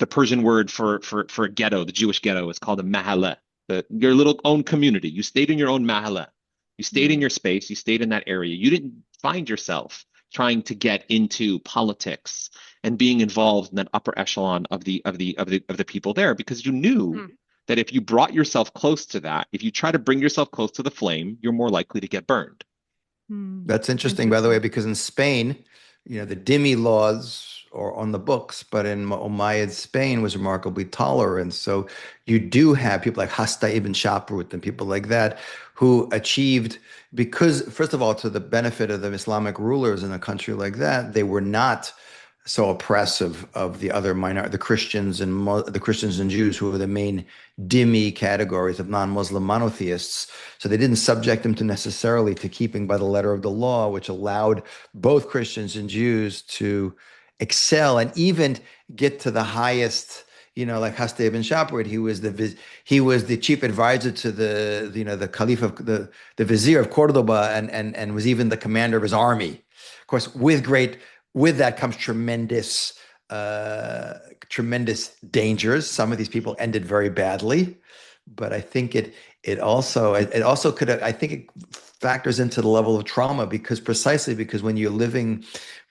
C: Persian word for a ghetto, the Jewish ghetto, is called a mahaleh. Your little own community. You stayed in your own mahaleh. You stayed in your space. You stayed in that area. You didn't find yourself trying to get into politics and being involved in that upper echelon of the people there, because you knew that if you brought yourself close to that, if you try to bring yourself close to the flame, you're more likely to get burned.
B: That's interesting, by the way, because in Spain, the dhimmi laws are on the books, but in Umayyad Spain was remarkably tolerant. So you do have people like Hasta ibn Shaprut and people like that who achieved, because first of all, to the benefit of the Islamic rulers in a country like that, they were not so oppressive of the other the Christians and Jews, who are the main dhimmi categories of non-Muslim monotheists. So they didn't subject them to necessarily to keeping by the letter of the law, which allowed both Christians and Jews to excel and even get to the highest. Like Hasta ibn Shaprut, he was the chief advisor to the Caliph of the Vizier of Cordoba, and was even the commander of his army. Of course, with that comes tremendous dangers. Some of these people ended very badly, but I think it also could, I think it factors into the level of trauma, because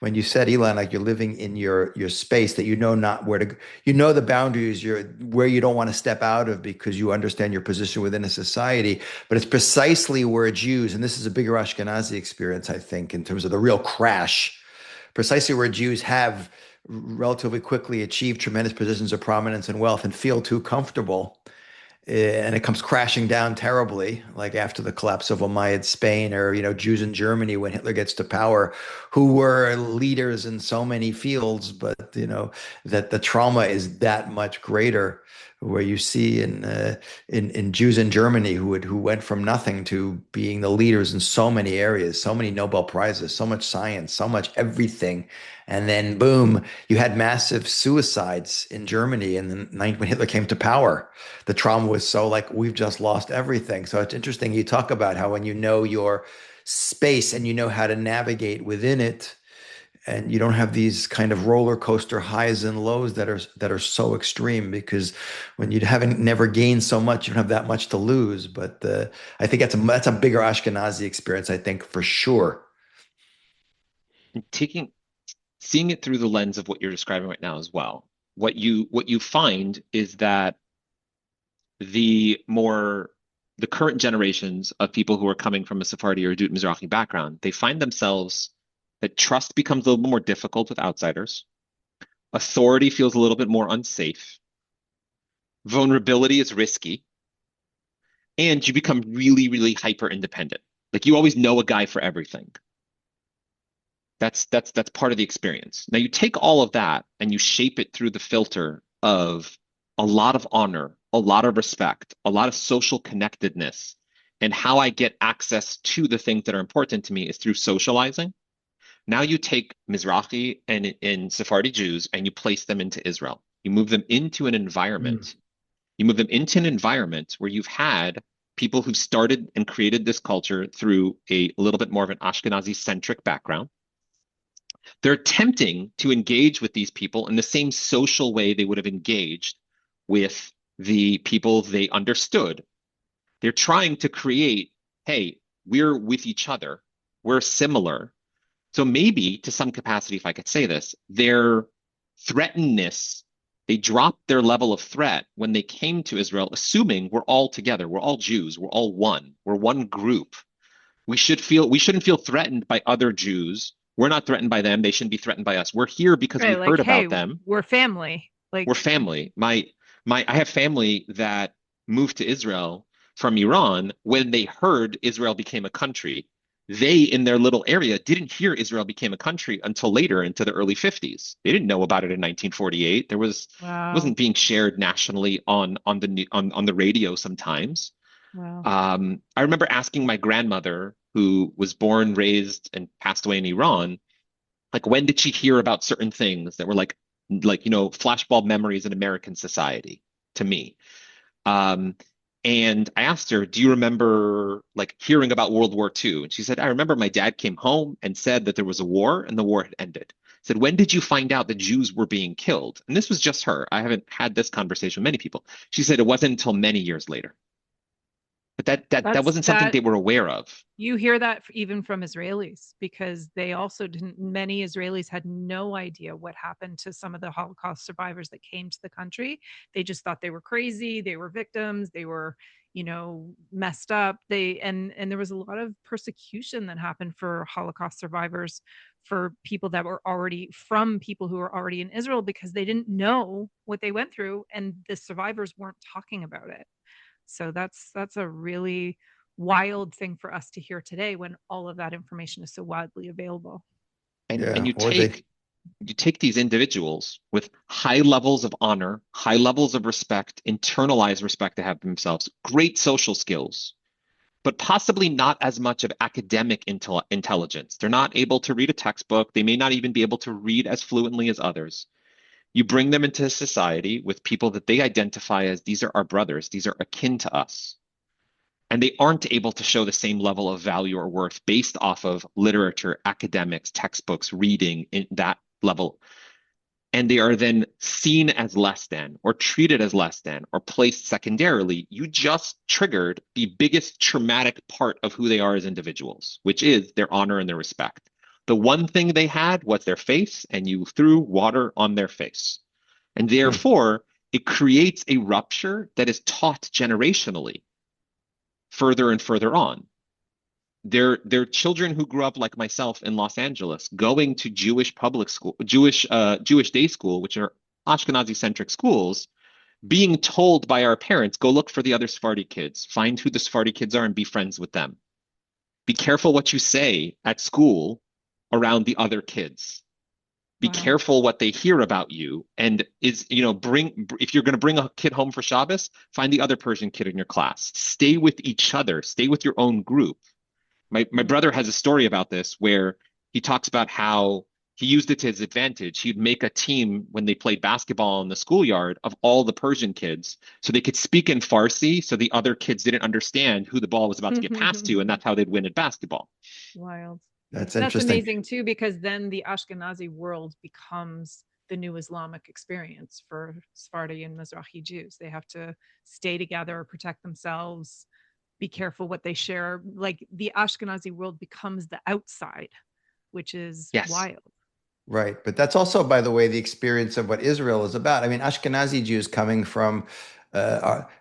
B: when you said, Elan, like you're living in your space, that not where to, the boundaries, where you don't want to step out of, because you understand your position within a society. But it's precisely where Jews, and this is a bigger Ashkenazi experience, I think, in terms of the real crash, precisely where Jews have relatively quickly achieved tremendous positions of prominence and wealth and feel too comfortable. And it comes crashing down terribly, like after the collapse of Umayyad Spain, or, Jews in Germany when Hitler gets to power, who were leaders in so many fields, but, that the trauma is that much greater, where you see in Jews in Germany who went from nothing to being the leaders in so many areas, so many Nobel Prizes, so much science, so much everything. And then boom, you had massive suicides in Germany. And then when Hitler came to power, the trauma was so like, we've just lost everything. So it's interesting. You talk about how when you know your space and you know how to navigate within it, and you don't have these kind of roller coaster highs and lows that are so extreme, because when you haven't never gained so much, you don't have that much to lose. But I think that's a bigger Ashkenazi experience, I think, for sure.
C: And seeing it through the lens of what you're describing right now as well. What you find is that the more the current generations of people who are coming from a Sephardi or Dut Mizrachi background, they find themselves that trust becomes a little bit more difficult with outsiders. Authority feels a little bit more unsafe. Vulnerability is risky. And you become really, really hyper independent. Like you always know a guy for everything. That's part of the experience. Now you take all of that and you shape it through the filter of a lot of honor, a lot of respect, a lot of social connectedness. And how I get access to the things that are important to me is through socializing. Now you take Mizrahi and Sephardi Jews and you place them into Israel. You move them into an
B: Mm.
C: environment. You move them into an environment where you've had people who've started and created this culture through a little bit more of an Ashkenazi centric background. They're attempting to engage with these people in the same social way they would have engaged with the people they understood. They're trying to create, hey, we're with each other, we're similar. So maybe to some capacity, if I could say this, their threatenedness, they dropped their level of threat when they came to Israel, assuming we're all together, we're all Jews, we're all one, we're one group. We shouldn't feel threatened by other Jews. We're not threatened by them. They shouldn't be threatened by us. We're here because we
A: Right. Like,
C: heard
A: hey,
C: about them.
A: we're family.
C: We're
A: Like,
C: family. I have family that moved to Israel from Iran when they heard Israel became a country. They, in their little area, didn't hear Israel became a country until later into the early 50s. They didn't know about it in 1948. It
A: wow.
C: wasn't being shared nationally on the radio sometimes.
A: Wow.
C: I remember asking my grandmother, who was born, raised, and passed away in Iran, like when did she hear about certain things that were flashbulb memories in American society to me. Um, and I asked her, "Do you remember like hearing about World War II?" And she said, "I remember my dad came home and said that there was a war and the war had ended." I said, "When did you find out that Jews were being killed?" And this was just her. I haven't had this conversation with many people. She said it wasn't until many years later. But that
A: That's
C: wasn't something
A: that
C: they were aware of.
A: you hear that even from Israelis, because they also didn't, many Israelis had no idea what happened to some of the Holocaust survivors that came to the country. They just thought they were crazy, they were victims, they were, messed up. And there was a lot of persecution that happened for Holocaust survivors, for people that were already from people who were already in Israel, because they didn't know what they went through and the survivors weren't talking about it. So that's a really wild thing for us to hear today when all of that information is so widely available.
C: And
B: Yeah, or they.
C: you take these individuals with high levels of honor, high levels of respect, internalized respect to have themselves, great social skills, but possibly not as much of academic intelligence. They're not able to read a textbook. They may not even be able to read as fluently as others. You bring them into society with people that they identify as these are our brothers, these are akin to us. And they aren't able to show the same level of value or worth based off of literature, academics, textbooks, reading in that level. And they are then seen as less than, or treated as less than, or placed secondarily. You just triggered the biggest traumatic part of who they are as individuals, which is their honor and their respect. The one thing they had was their face, and you threw water on their face. And
B: Hmm.
C: therefore, it creates a rupture that is taught generationally further and further on. They're children who grew up like myself in Los Angeles, going to Jewish public school, Jewish day school, which are Ashkenazi centric schools, being told by our parents, go look for the other Sephardi kids, find who the Sephardi kids are and be friends with them. Be careful what you say at school around the other kids. Be
A: Wow.
C: careful what they hear about you, and bring, if you're going to bring a kid home for Shabbos, find the other Persian kid in your class. Stay with each other. Stay with your own group. My
A: Mm.
C: brother has a story about this where he talks about how he used it to his advantage. He'd make a team when they played basketball in the schoolyard of all the Persian kids so they could speak in Farsi so the other kids didn't understand who the ball was about to get passed to, and that's how they'd win at basketball.
A: Wild.
B: That's
A: That's
B: interesting.
A: amazing too, because then the Ashkenazi world becomes the new Islamic experience for Sephardi and Mizrachi Jews. They have to stay together, protect themselves, be careful what they share. Like the Ashkenazi world becomes the outside, which is
C: Yes.
A: wild.
B: Right. But that's also, by the way, the experience of what Israel is about. I mean, Ashkenazi Jews coming from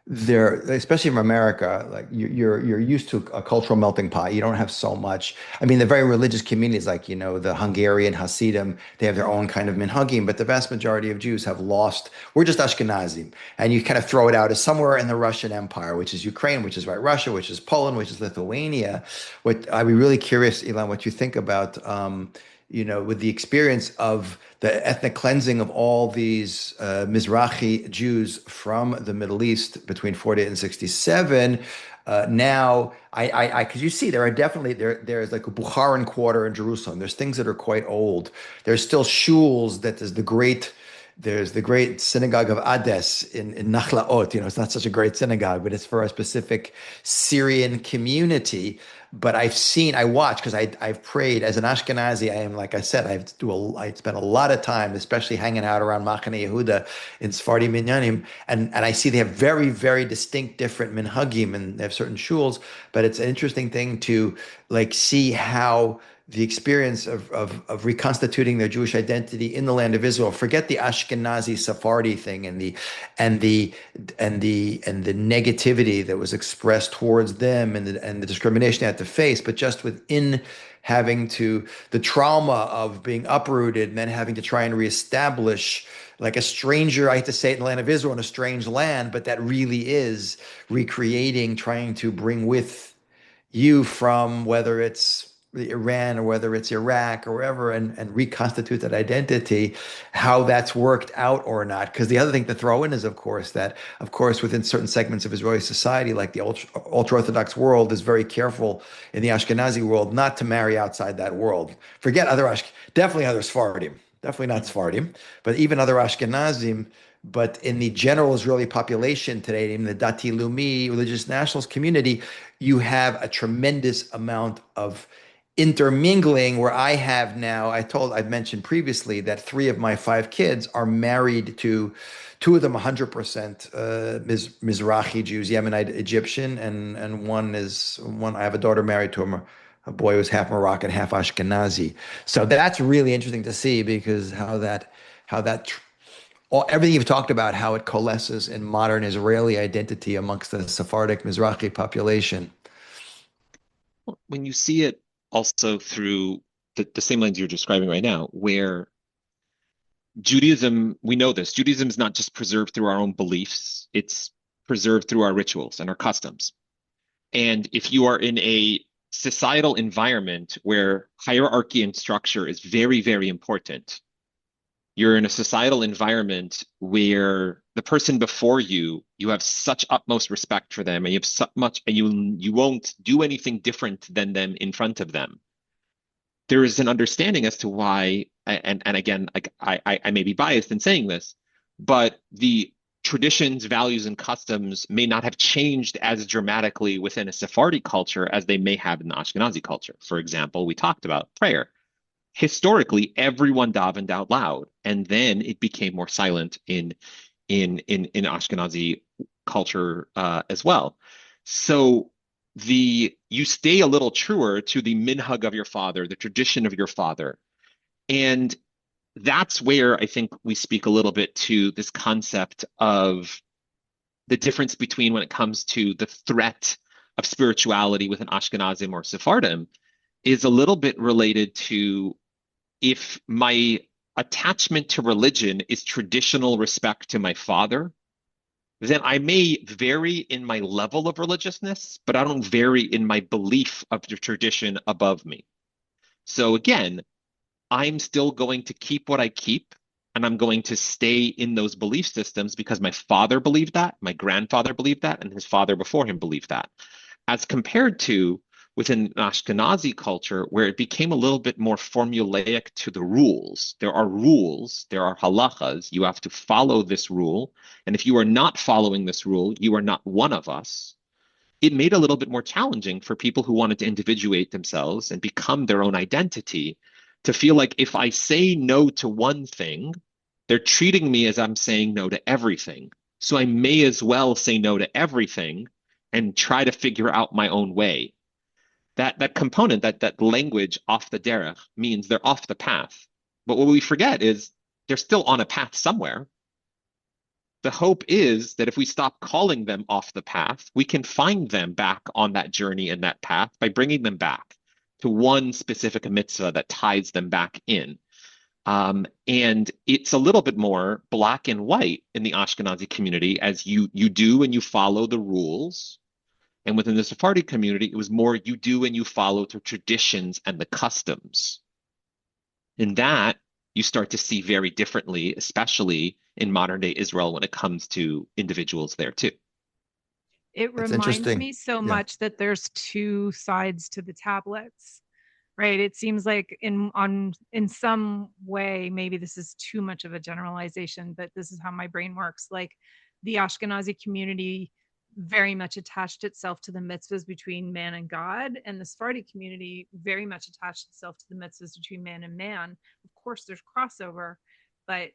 B: they're especially from America, like you're used to a cultural melting pot. You don't have so much. I mean, the very religious communities, like the Hungarian Hasidim, they have their own kind of minhagim, but the vast majority of Jews have lost. We're just Ashkenazim, and you kind of throw it out as somewhere in the Russian Empire, which is Ukraine, which is Russia, which is Poland, which is Lithuania. What I'd be really curious, Elan, what you think about. With the experience of the ethnic cleansing of all these Mizrachi Jews from the Middle East between 48 and 67. Now, because you see, there are definitely there's like a Bukharan quarter in Jerusalem. There's things that are quite old. There's still shuls that is there's the great synagogue of Ades in Nachlaot. It's not such a great synagogue, but it's for a specific Syrian community. But I watch because I've prayed as an Ashkenazi. I am, like I said, I spent a lot of time, especially hanging out around Machane Yehuda in Sephardim Minyanim, and I see they have very, very distinct different minhagim, and they have certain shuls. But it's an interesting thing to like see how the experience of reconstituting their Jewish identity in the land of Israel. Forget the Ashkenazi Sephardi thing and the negativity that was expressed towards them and the discrimination they had to face, but just within having to the trauma of being uprooted and then having to try and reestablish like a stranger, I hate to say it, in the land of Israel, in a strange land, but that really is recreating, trying to bring with you from whether it's Iran or whether it's Iraq or wherever and reconstitute that identity, how that's worked out or not. Because the other thing to throw in is, of course, within certain segments of Israeli society, like the ultra-Orthodox world is very careful in the Ashkenazi world not to marry outside that world. Forget definitely other Sephardim, definitely not Sephardim, but even other Ashkenazim. But in the general Israeli population today, in the Dati Lumi religious nationalist community, you have a tremendous amount of intermingling where I've mentioned previously that 3 of my 5 kids are married to 2 of them 100% Mizrachi Jews, Yemenite Egyptian, and one I have a daughter married to a boy who's half Moroccan, half Ashkenazi. So that's really interesting to see because everything you've talked about, how it coalesces in modern Israeli identity amongst the Sephardic Mizrachi population.
C: When you see it also through the same lens you're describing right now, where Judaism, we know this, Judaism is not just preserved through our own beliefs, it's preserved through our rituals and our customs. And if you are in a societal environment where hierarchy and structure is very, very important, you're in a societal environment where the person before you have such utmost respect for them, and you have so much, and you won't do anything different than them in front of them. There is an understanding as to why, and again, I may be biased in saying this, but the traditions, values, and customs may not have changed as dramatically within a Sephardi culture as they may have in the Ashkenazi culture. For example, we talked about prayer. Historically, everyone davened out loud, and then it became more silent in Ashkenazi culture as well. So you stay a little truer to the minhag of your father, the tradition of your father, and that's where I think we speak a little bit to this concept of the difference between when it comes to the threat of spirituality within Ashkenazim or Sephardim is a little bit related to if my attachment to religion is traditional respect to my father, then I may vary in my level of religiousness, but I don't vary in my belief of the tradition above me. So again, I'm still going to keep what I keep, and I'm going to stay in those belief systems because my father believed that, my grandfather believed that, and his father before him believed that. As compared to within an Ashkenazi culture where it became a little bit more formulaic to the rules. There are rules, there are halachas. You have to follow this rule. And if you are not following this rule, you are not one of us. It made it a little bit more challenging for people who wanted to individuate themselves and become their own identity to feel like if I say no to one thing, they're treating me as I'm saying no to everything. So I may as well say no to everything and try to figure out my own way. That component, that language off the derech means they're off the path. But what we forget is they're still on a path somewhere. The hope is that if we stop calling them off the path, we can find them back on that journey and that path by bringing them back to one specific mitzvah that ties them back in. And it's a little bit more black and white in the Ashkenazi community as you do and you follow the rules. And within the Sephardi community, it was more you do and you follow the traditions and the customs. In that, you start to see very differently, especially in modern day Israel when it comes to individuals there too.
A: It
B: That's
A: reminds
B: interesting.
A: me so
B: Yeah.
A: much that there's two sides to the tablets, right? It seems like in some way, maybe this is too much of a generalization, but this is how my brain works. Like the Ashkenazi community very much attached itself to the mitzvahs between man and God, and the Sephardi community very much attached itself to the mitzvahs between man and man. Of course, there's crossover, but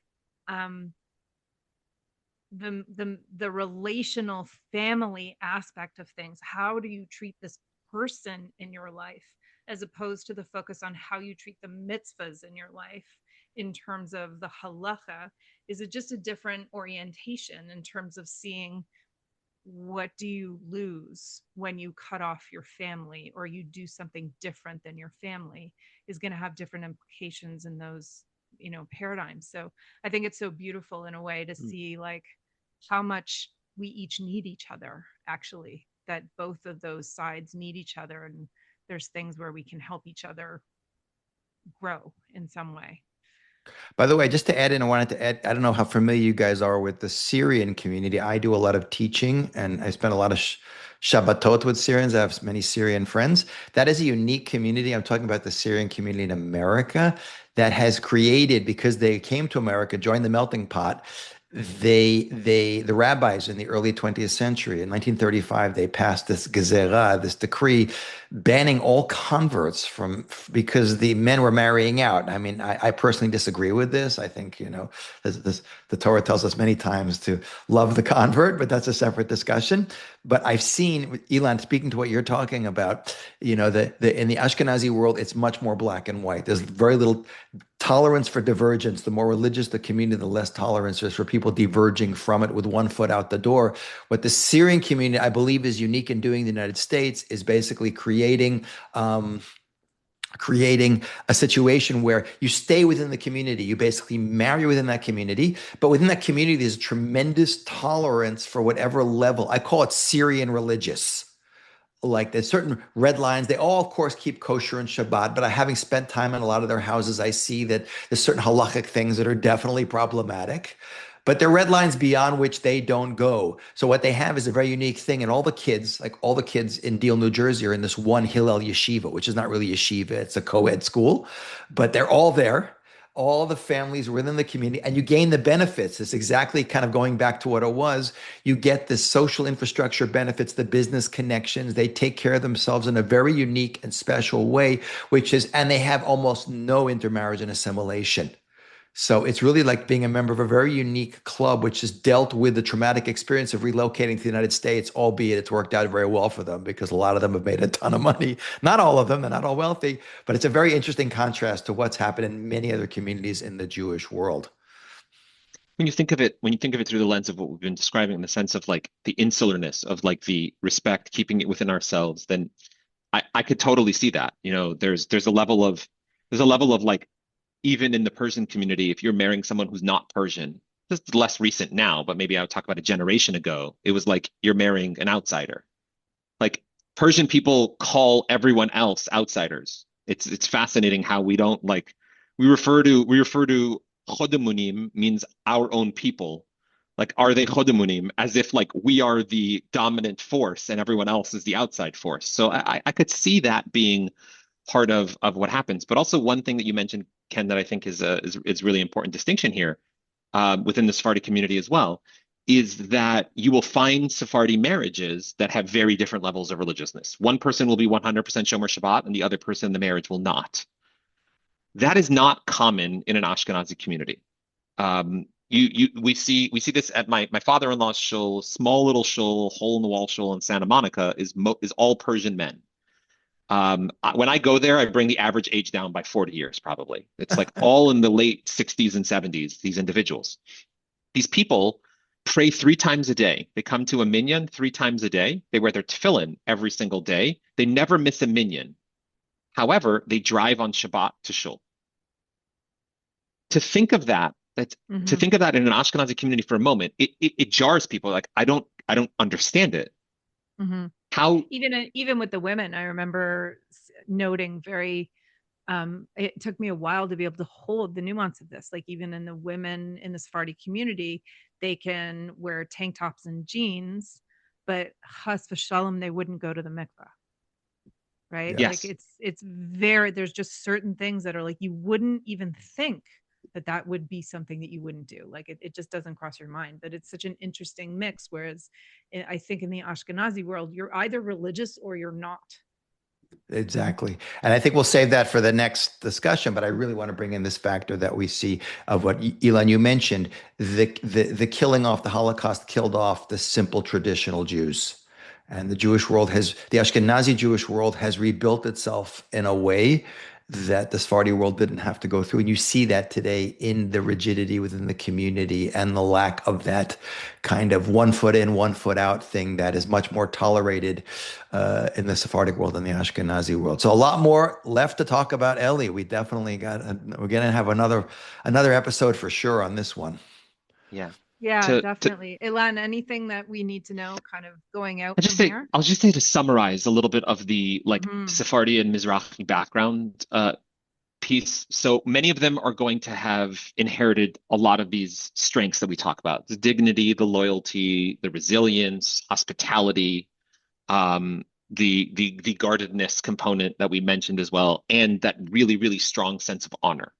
A: the relational family aspect of things. How do you treat this person in your life, as opposed to the focus on how you treat the mitzvahs in your life in terms of the halacha? Is it just a different orientation in terms of seeing what do you lose when you cut off your family or you do something different than your family is going to have different implications in those, paradigms. So I think it's so beautiful in a way to see like how much we each need each other, actually, that both of those sides need each other, and there's things where we can help each other grow in some way.
B: By the way, just to add in, I wanted to add, I don't know how familiar you guys are with the Syrian community. I do a lot of teaching and I spend a lot of Shabbatot with Syrians. I have many Syrian friends. That is a unique community. I'm talking about the Syrian community in America that has created, because they came to America, joined the melting pot. The rabbis in the early 20th century, in 1935, they passed this gezerah, this decree banning all converts because the men were marrying out. I mean, I personally disagree with this. I think, the Torah tells us many times to love the convert, but that's a separate discussion. But I've seen, Elan, speaking to what you're talking about, in the Ashkenazi world, it's much more black and white. There's very little tolerance for divergence. The more religious the community, the less tolerance is for people diverging from it with one foot out the door. What the Syrian community, I believe, is unique in doing in the United States is basically creating a situation where you stay within the community, you basically marry within that community, but within that community, there's tremendous tolerance for whatever level. I call it Syrian religious. Like there's certain red lines. They all, of course, keep kosher and Shabbat, but having spent time in a lot of their houses, I see that there's certain halachic things that are definitely problematic. But there are red lines beyond which they don't go. So what they have is a very unique thing. And all the kids, like all the kids in Deal, New Jersey, are in this one Hillel yeshiva, which is not really yeshiva. It's a co-ed school, but they're all there. All the families within the community, and you gain the benefits. It's exactly kind of going back to what it was. You get the social infrastructure benefits, the business connections. They take care of themselves in a very unique and special way, and they have almost no intermarriage and assimilation. So it's really like being a member of a very unique club, which has dealt with the traumatic experience of relocating to the United States, albeit it's worked out very well for them because a lot of them have made a ton of money. Not all of them, they're not all wealthy, but it's a very interesting contrast to what's happened in many other communities in the Jewish world.
C: When you think of it through the lens of what we've been describing, in the sense of like the insularness of like the respect, keeping it within ourselves, then I could totally see that. There's a level of like, even in the Persian community, if you're marrying someone who's not Persian, this is less recent now, but maybe I would talk about a generation ago, it was like you're marrying an outsider. Like Persian people call everyone else outsiders. It's fascinating how we don't like we refer to Chodemunim means our own people. Like, are they chodemunim, as if like we are the dominant force and everyone else is the outside force? So I could see that being part of what happens. But also one thing that you mentioned, Ken, that I think is really important distinction here within the Sephardi community as well, is that you will find Sephardi marriages that have very different levels of religiousness. One person will be 100% Shomer Shabbat, and the other person in the marriage will not. That is not common in an Ashkenazi community. We see this at my father-in-law's shul, small little shul, hole in the wall shul in Santa Monica is all Persian men. When I go there, I bring the average age down by 40 years, probably. It's like all in the late 60s and 70s, these individuals. These people pray 3 times a day. They come to a minyan 3 times a day. They wear their tefillin every single day. They never miss a minyan. However, they drive on Shabbat to shul. To think of that, to think of that in an Ashkenazi community for a moment, it jars people. Like, I don't understand it. How
A: even with the women, I remember noting very it took me a while to be able to hold the nuance of this. Like, even in the women in the Sephardi community, they can wear tank tops and jeans, but chas v'shalom, they wouldn't go to the mikvah. Right?
C: Yes.
A: Like, it's very, there's just certain things that are like, you wouldn't even think that would be something that you wouldn't do. Like, it just doesn't cross your mind. But it's such an interesting mix. Whereas I think in the Ashkenazi world, you're either religious or you're not.
B: Exactly. And I think we'll save that for the next discussion, but I really want to bring in this factor that we see of what Elan, you mentioned, the killing off, the Holocaust killed off the simple traditional Jews. And the Ashkenazi Jewish world has rebuilt itself in a way that the Sephardi world didn't have to go through. And you see that today in the rigidity within the community and the lack of that kind of 1 foot in, 1 foot out thing that is much more tolerated in the Sephardic world than the Ashkenazi world. So a lot more left to talk about Ellie. We definitely we're going to have another episode for sure on this one.
C: Yeah.
A: Yeah, definitely. Elan, anything that we need to know kind of going out from here?
C: I'll just say to summarize a little bit of the Sephardi and Mizrachi background piece. So many of them are going to have inherited a lot of these strengths that we talk about: the dignity, the loyalty, the resilience, hospitality, the guardedness component that we mentioned as well, and that really, really strong sense of honor.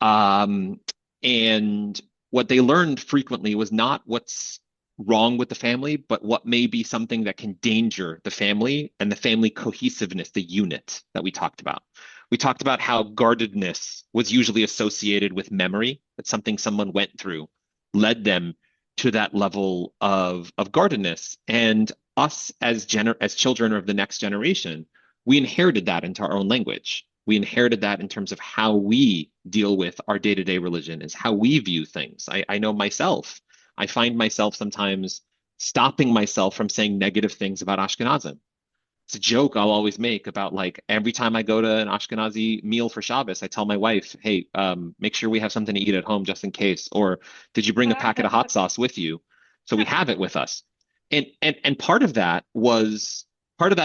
C: And what they learned frequently was not what's wrong with the family, but what may be something that can endanger the family and the family cohesiveness, the unit that we talked about. We talked about how guardedness was usually associated with memory, that something someone went through led them to that level of guardedness. And us as children of the next generation, we inherited that into our own language. We inherited that in terms of how we deal with our day-to-day religion, is how we view things. I know myself, I find myself sometimes stopping myself from saying negative things about Ashkenazim. It's a joke I'll always make about, like, every time I go to an Ashkenazi meal for Shabbos, I tell my wife, hey, make sure we have something to eat at home just in case. Or did you bring a packet of hot sauce with you? So we have it with us. And part of that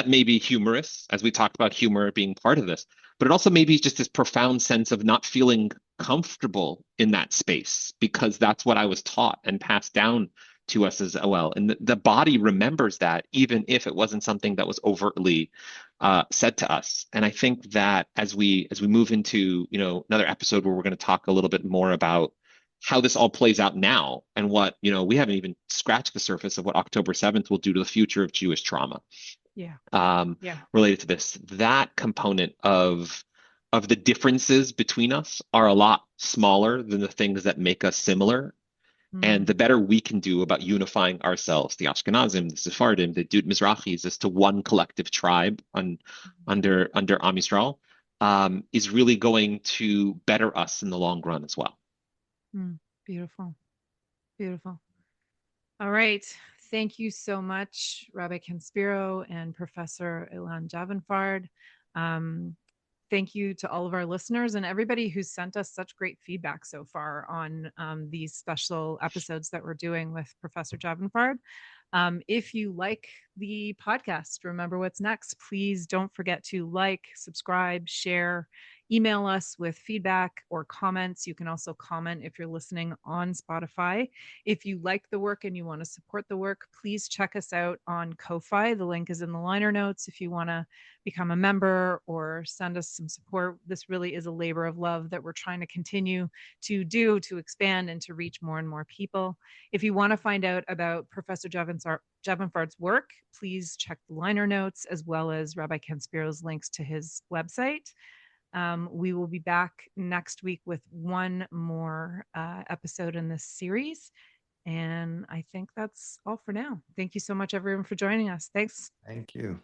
C: may be humorous, as we talked about humor being part of this, but it also may be just this profound sense of not feeling comfortable in that space, because that's what I was taught and passed down to us as well. And the body remembers that, even if it wasn't something that was overtly said to us. And I think that as we move into, another episode where we're going to talk a little bit more about how this all plays out now, and what, we haven't even scratched the surface of what October 7th will do to the future of Jewish trauma. Related to this, that component of the differences between us are a lot smaller than the things that make us similar. And the better we can do about unifying ourselves, the Ashkenazim, the Sephardim, the Mizrachis, as to one collective tribe under Am Yisrael, is really going to better us in the long run as well.
A: Beautiful. Beautiful. All right. Thank you so much, Rabbi Spiro and Professor Elan Javanfard. Thank you to all of our listeners and everybody who's sent us such great feedback so far on these special episodes that we're doing with Professor Javanfard. If you like the podcast, Remember What's Next. Please don't forget to like, subscribe, share, email us with feedback or comments. You can also comment if you're listening on Spotify. If you like the work and you want to support the work, please check us out on Ko-Fi. The link is in the liner notes if you want to become a member or send us some support. This really is a labor of love that we're trying to continue to do, to expand and to reach more and more people. If you want to find out about Professor Javanfard's work, please check the liner notes as well as Rabbi Ken Spiro's links to his website. We will be back next week with one more episode in this series. And I think that's all for now. Thank you so much, everyone, for joining us. Thanks.
B: Thank you.